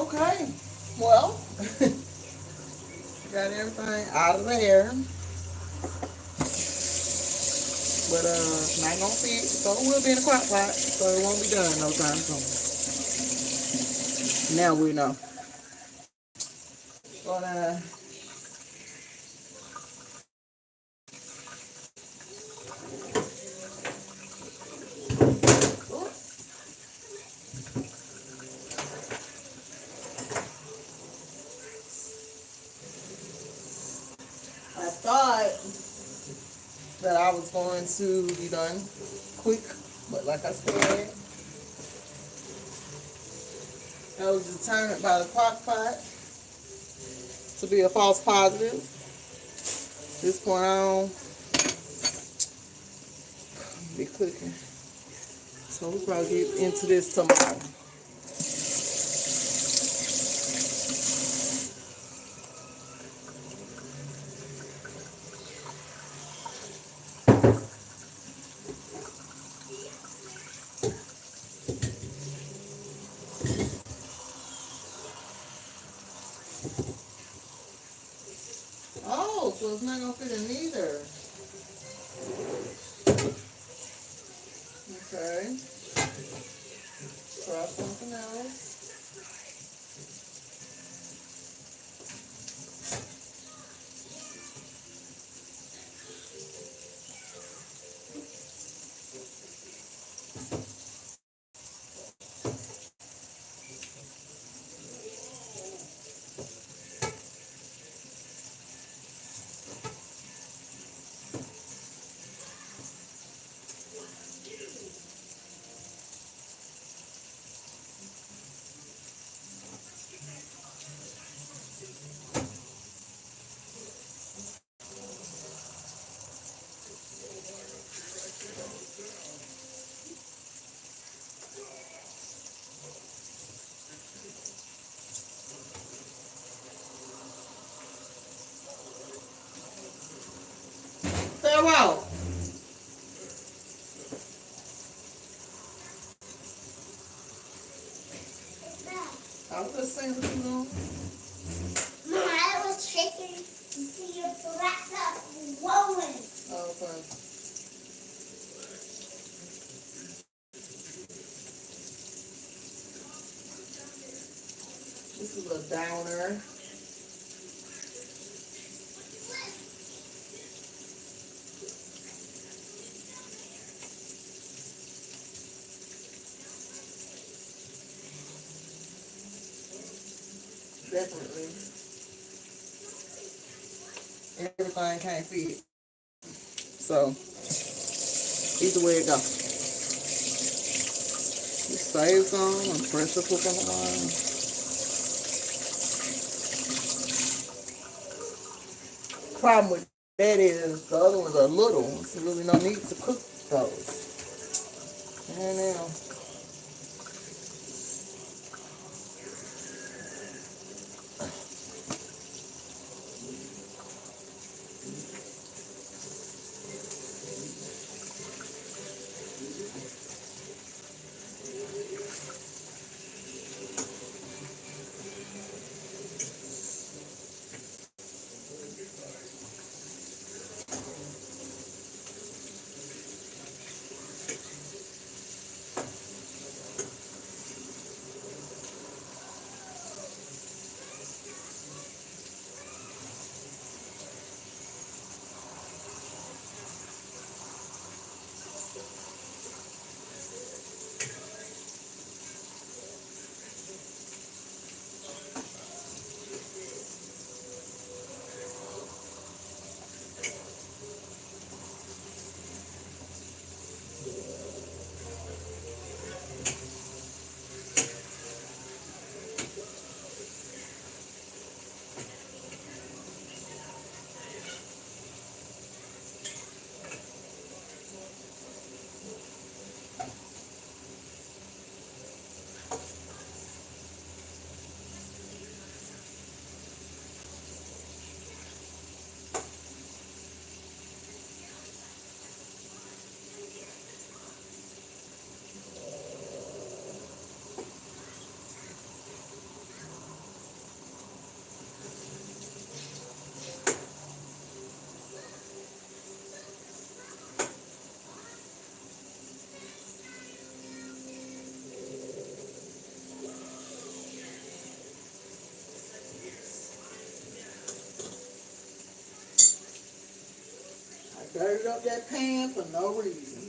Speaker 1: Okay. Well, got everything out of there. But it's not gonna fit. So it will be in the crock pot. So it won't be done no time soon. Now we know. Gonna I thought that I was going to be done quick, but like I said, I was determined by the crock pot to be a false positive. This point on, be cooking. So we'll probably get into this tomorrow. Oh, so it's not gonna fit in neither. Okay. Try something else. Farewell. I was just saying what you doing.
Speaker 2: Mama, I was shaking to see your black stuff glowing.
Speaker 1: Okay. This is a downer. Definitely. Everything can't fit. So either way it go. You save some and pressure cook them. Problem with that is the other ones are little, so really no need to cook those. And now, Dirtied up that pan for no reason.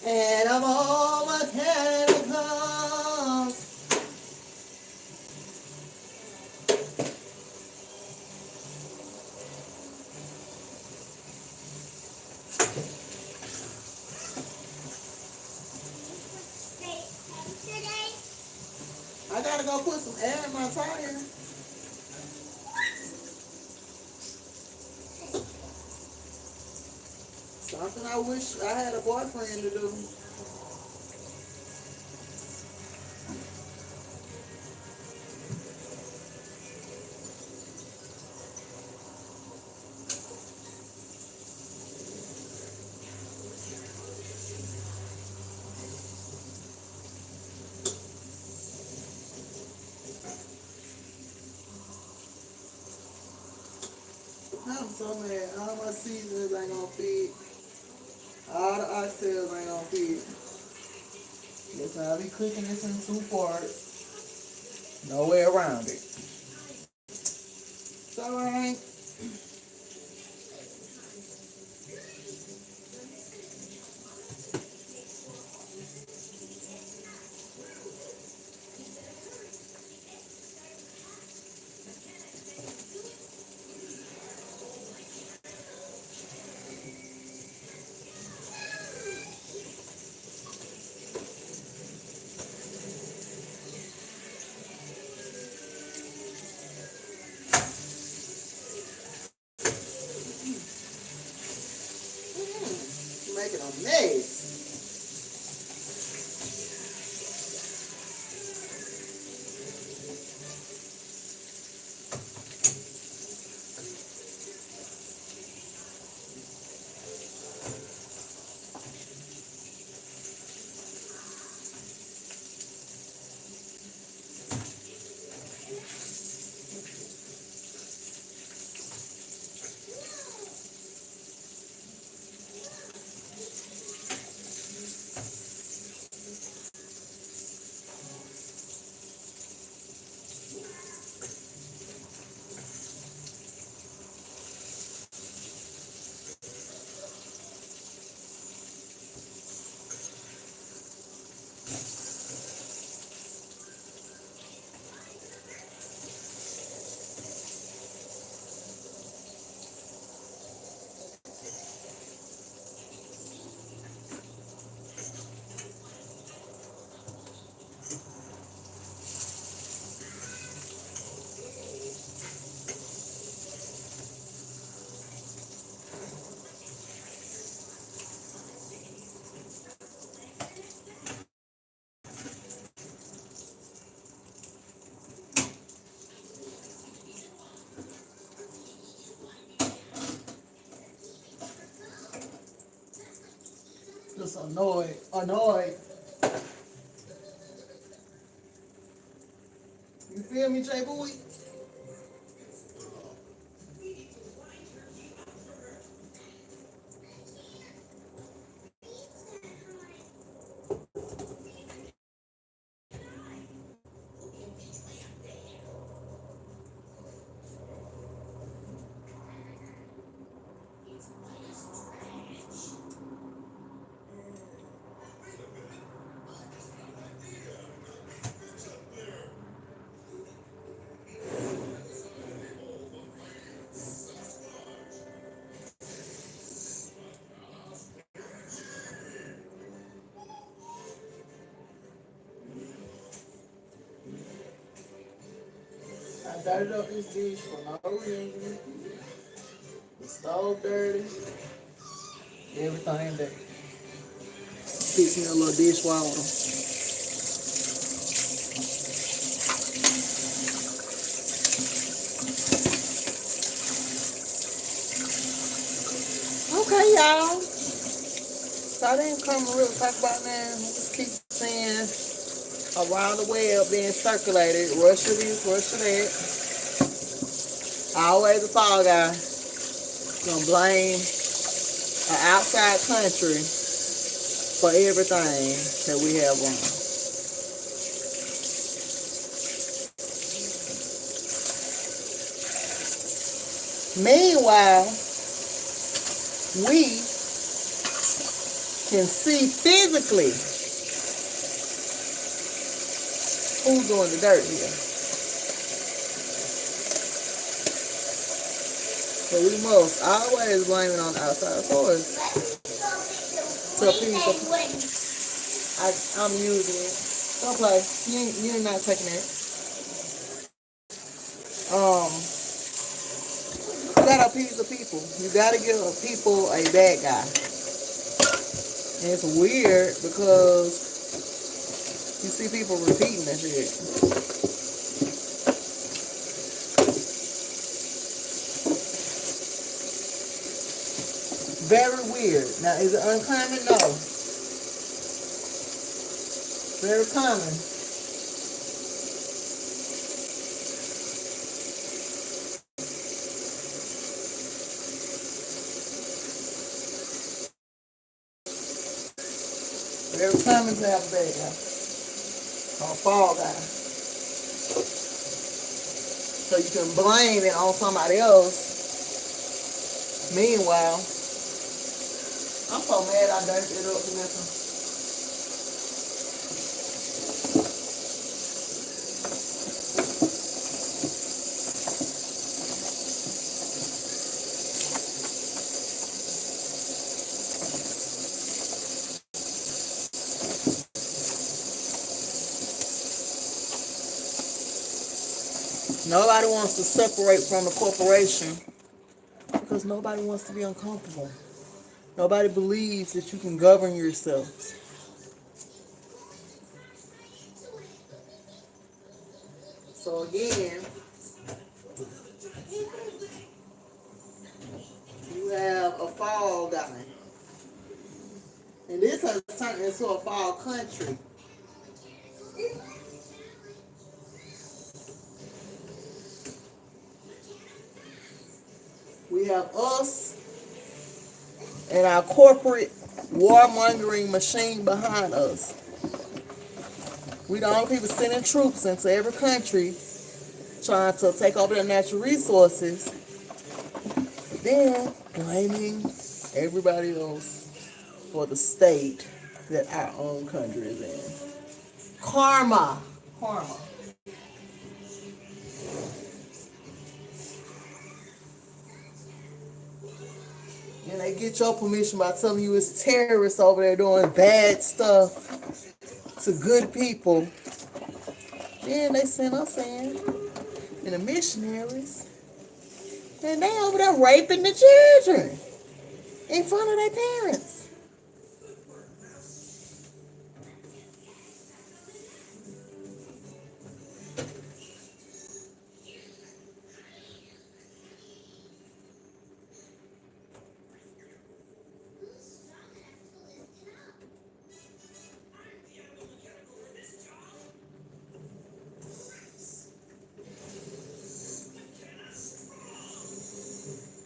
Speaker 1: And I'm all mechanical.
Speaker 2: Today,
Speaker 1: I gotta go put some air in my tire. Something I wish I had a boyfriend to do. I'm so mad. All my seasonings ain't gonna fit. All the oxtails ain't gonna fit. Guess I'll be cooking this in 2 parts. No way around it. It's alright. Making a mess. Just annoyed. Annoyed. You feel me, J Boy? I dirtied up this dish for no reason. The stove dirty. Everything dirty. Fix me a little dishwasher. Okay, y'all. So I didn't come to really talk about that. I just keep saying around the web being circulated. Russia this, Russia that. Always the fall guy. Gonna blame an outside country for everything that we have on. Meanwhile, we can see physically who's doing the dirt here. So we must always blame it on the outside source. So I'm using it. Don't play. You're not taking it. You gotta appease the people. You gotta give people a bad guy. And it's weird because you see people repeating that shit. Very weird. Now, is it uncommon? No. Very common. Very common to have a bad guy. Or a fall guy. So you can blame it on somebody else. Meanwhile, I'm so mad I dirtied it up and nothing. Nobody wants to separate from the corporation because nobody wants to be uncomfortable. Nobody believes that you can govern yourself. So again, you have a fall guy. And this has turned into a fall country. We have us and our corporate warmongering machine behind us. We the only people sending troops into every country trying to take over their natural resources, then blaming everybody else for the state that our own country is in. Karma. Karma. And they get your permission by telling you it's terrorists over there doing bad stuff to good people. Then they send us in, and the missionaries, and they over there raping the children in front of their parents.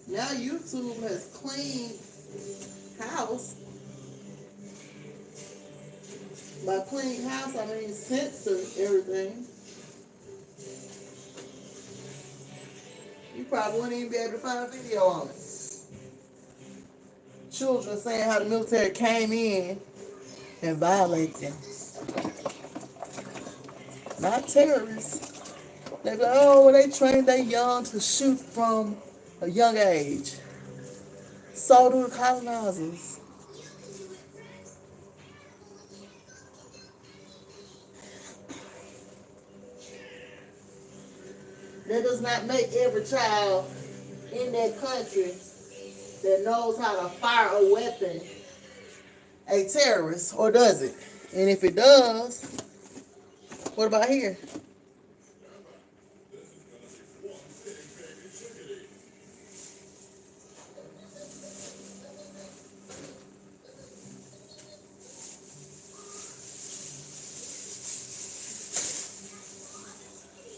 Speaker 1: Now YouTube has cleaned house. By clean house, I mean censor everything. You probably wouldn't even be able to find a video on it. Children saying how the military came in and violated them. Not terrorists. They go, oh, well, they trained their young to shoot from a young age. So do the colonizers. That does not make every child in that country that knows how to fire a weapon a terrorist, or does it? And if it does, what about here?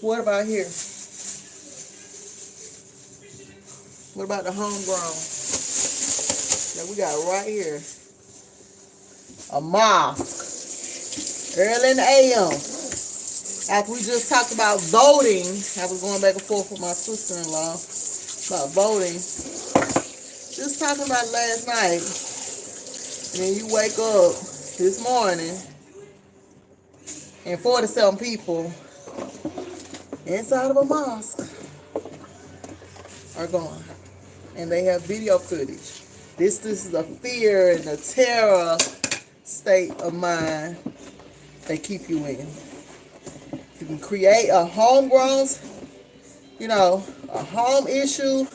Speaker 1: What about here? What about the homegrown that we got right here? A mosque. Early in the AM. After we just talked about voting, I was going back and forth with my sister-in-law about voting. Just talking about last night. And then you wake up this morning and 47 people inside of a mosque are gone. And they have video footage. This is the fear and the terror state of mind they keep you in. You can create a homegrown, a home issue.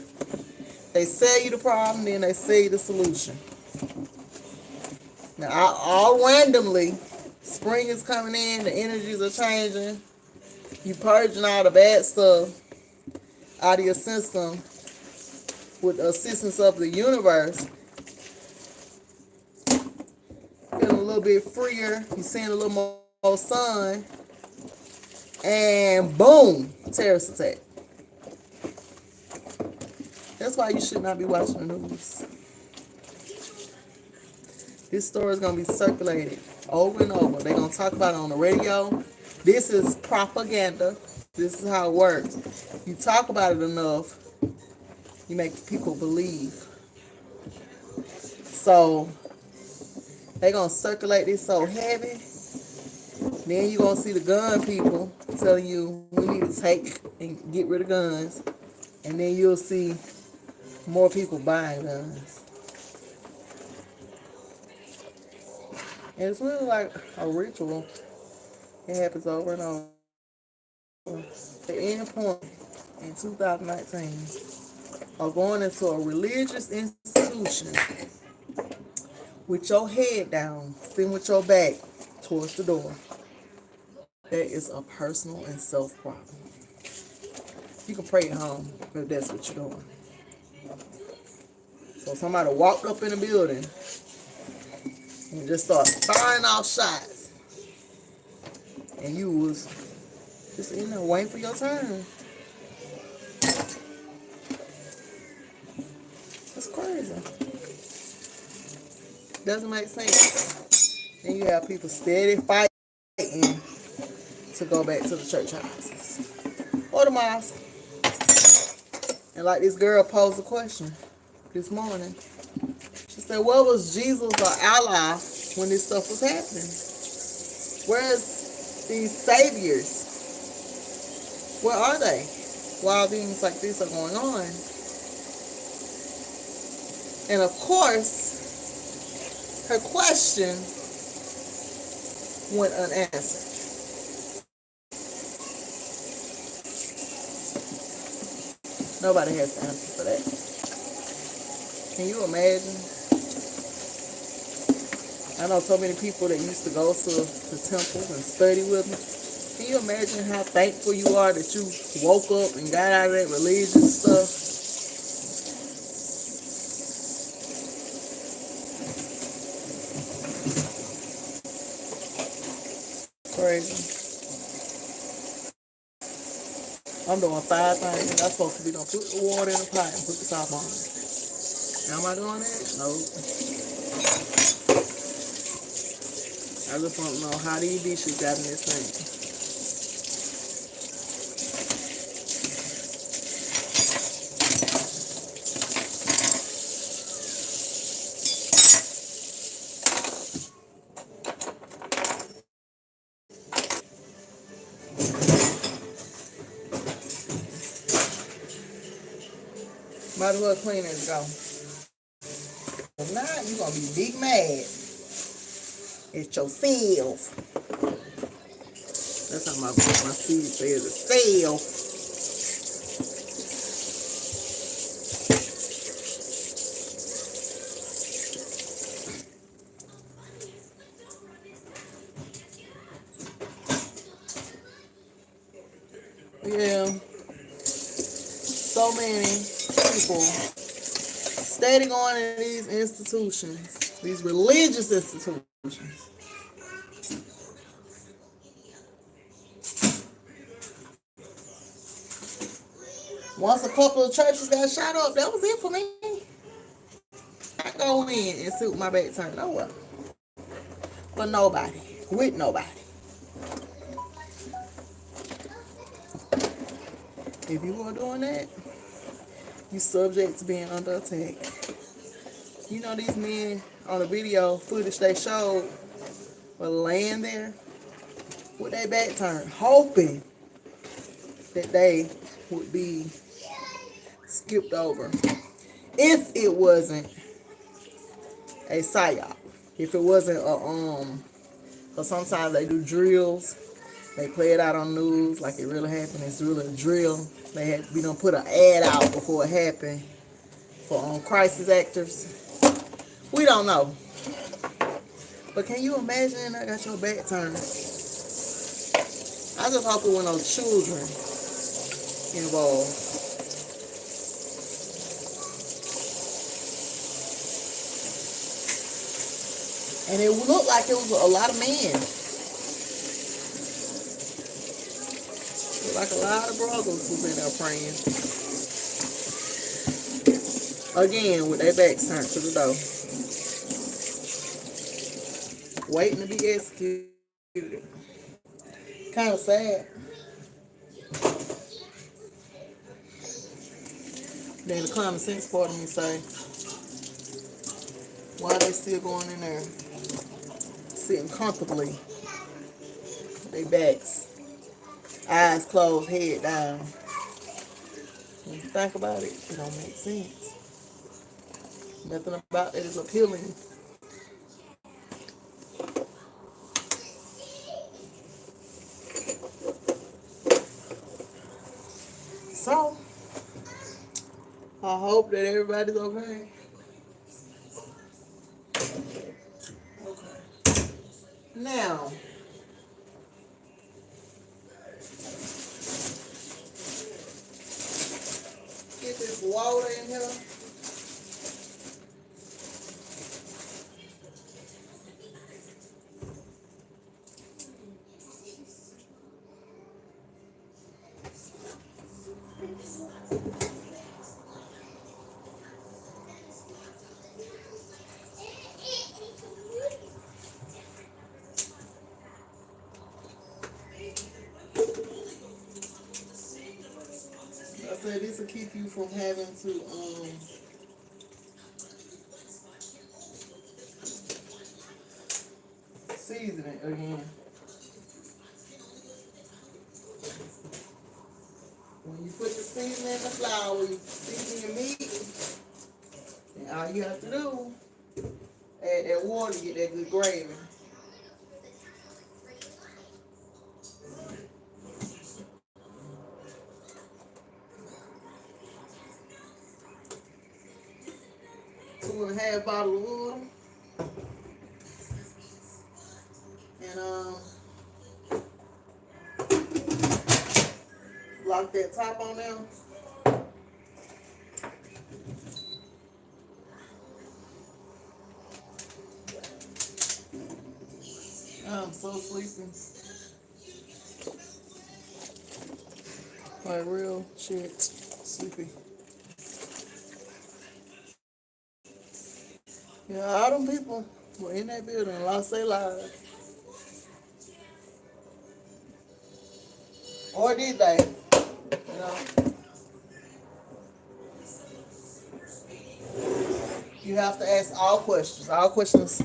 Speaker 1: They sell you the problem, then they sell you the solution. Now, all randomly, spring is coming in, the energies are changing. You purging all the bad stuff out of your system with the assistance of the universe. Feeling a little bit freer. You're seeing a little more sun. And boom, terrorist attack. That's why you should not be watching the news. This story is going to be circulated over and over. They're going to talk about it on the radio. This is propaganda. This is how it works. You talk about it enough, you make people believe. So, they're going to circulate this so heavy. Then you're going to see the gun people telling you we need to take and get rid of guns. And then you'll see more people buying guns. And it's really like a ritual. It happens over and over. The end point in 2019 of going into a religious institution with your head down, sitting with your back towards the door. That is a personal and self problem. You can pray at home if that's what you're doing. So somebody walked up in the building and just started firing off shots. And you was just in there waiting for your turn. That's crazy. Doesn't make sense. And you have people steady fighting to go back to the church houses or the mosque. And like this girl posed a question this morning. She said, where was Jesus or Allah when this stuff was happening? Where's these saviors? Where are they while things like this are going on? And of course, her question went unanswered. Nobody has the answer for that. Can you imagine? I know so many people that used to go to the temples and study with me. Can you imagine how thankful you are that you woke up and got out of that religious stuff? Crazy. I'm doing 5 things. I'm supposed to be doing put the water in the pot and put the top on it. Am I doing that? No. I just want to know how these dishes got in this thing. Might as well clean it and go. If not, you're going to be big mad at yourself. That's how my seed says itself. Yeah. So many people steady going in these institutions, these religious institutions. Once a couple of churches got shot up, that was it for me. I go in and sit with my back turned nowhere. For nobody. With nobody. If you were doing that, you subject to being under attack. You know these men on the video footage they showed were laying there with their back turned, hoping that they would be skipped over. If it wasn't a psyop. If it wasn't because sometimes they do drills. They play it out on news like it really happened. It's really a drill. We don't put an ad out before it happened for crisis actors. We don't know. But can you imagine I got your back turned? I just hope it were no children involved. And it looked like it was a lot of men. Looked like a lot of brothers was in there praying. Again, with their backs turned to the door. Waiting to be executed. Kind of sad. Then the common sense part of me say, why are they still going in there? Sitting comfortably. Their backs. Eyes closed, head down. When you think about it, it don't make sense. Nothing about it is appealing. So, I hope that everybody's okay. Okay. Now, get this water in here. I said this will keep you from having to season it again. When you put the seasoning in the flour, you season your meat, and all you have to do, add that water to get that good gravy. Two and a half bottles of water. And lock that top on there. I'm so sleepy. Like real shit. Sleepy. Yeah, all them people were in that building and lost their lives. Or did they? You know? You have to ask all questions. All questions.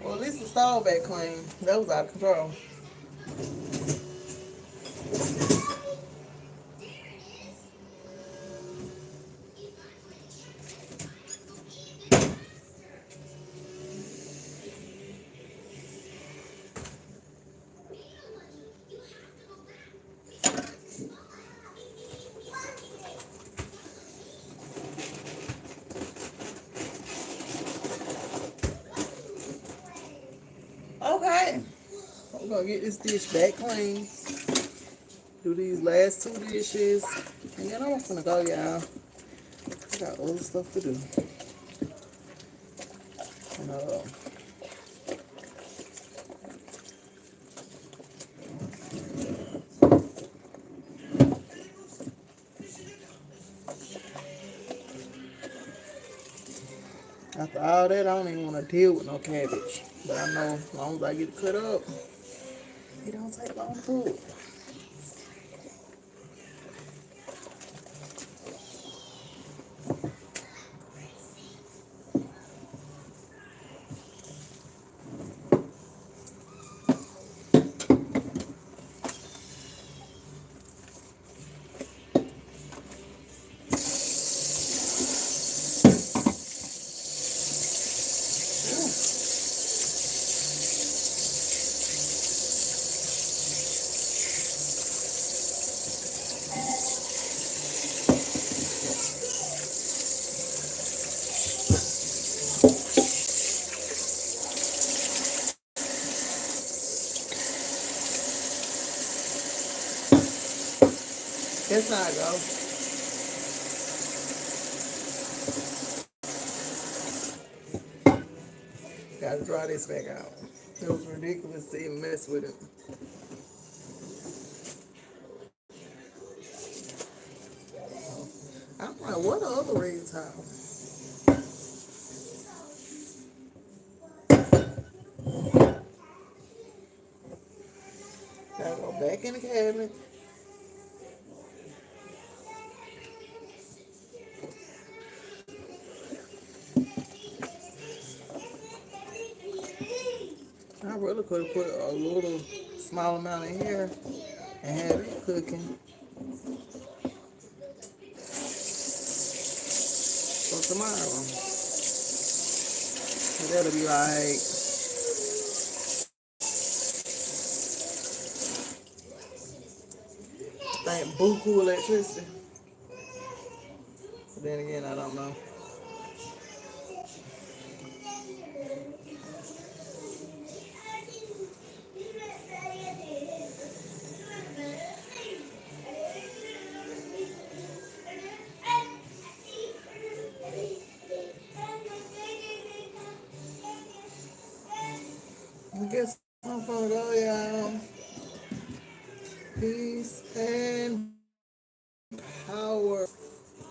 Speaker 1: Well, at least the stove back clean. That was out of control. gonna get this dish back clean. Do these last two dishes. And then I'm gonna go, y'all. I got other stuff to do. And, after all that, I don't even want to deal with no cabbage. But I know as long as I get it cut up, it don't take long to cook. That's how I go. Gotta dry this back out. It was ridiculous to even mess with it. I'm like, what are other red towels? Gotta go back in the cabinet. I really could have put a little small amount in here and have it cooking for tomorrow. So that'll be like, I think, buku electricity. But then again, I don't know. I guess I'm gonna go, y'all. Peace and power.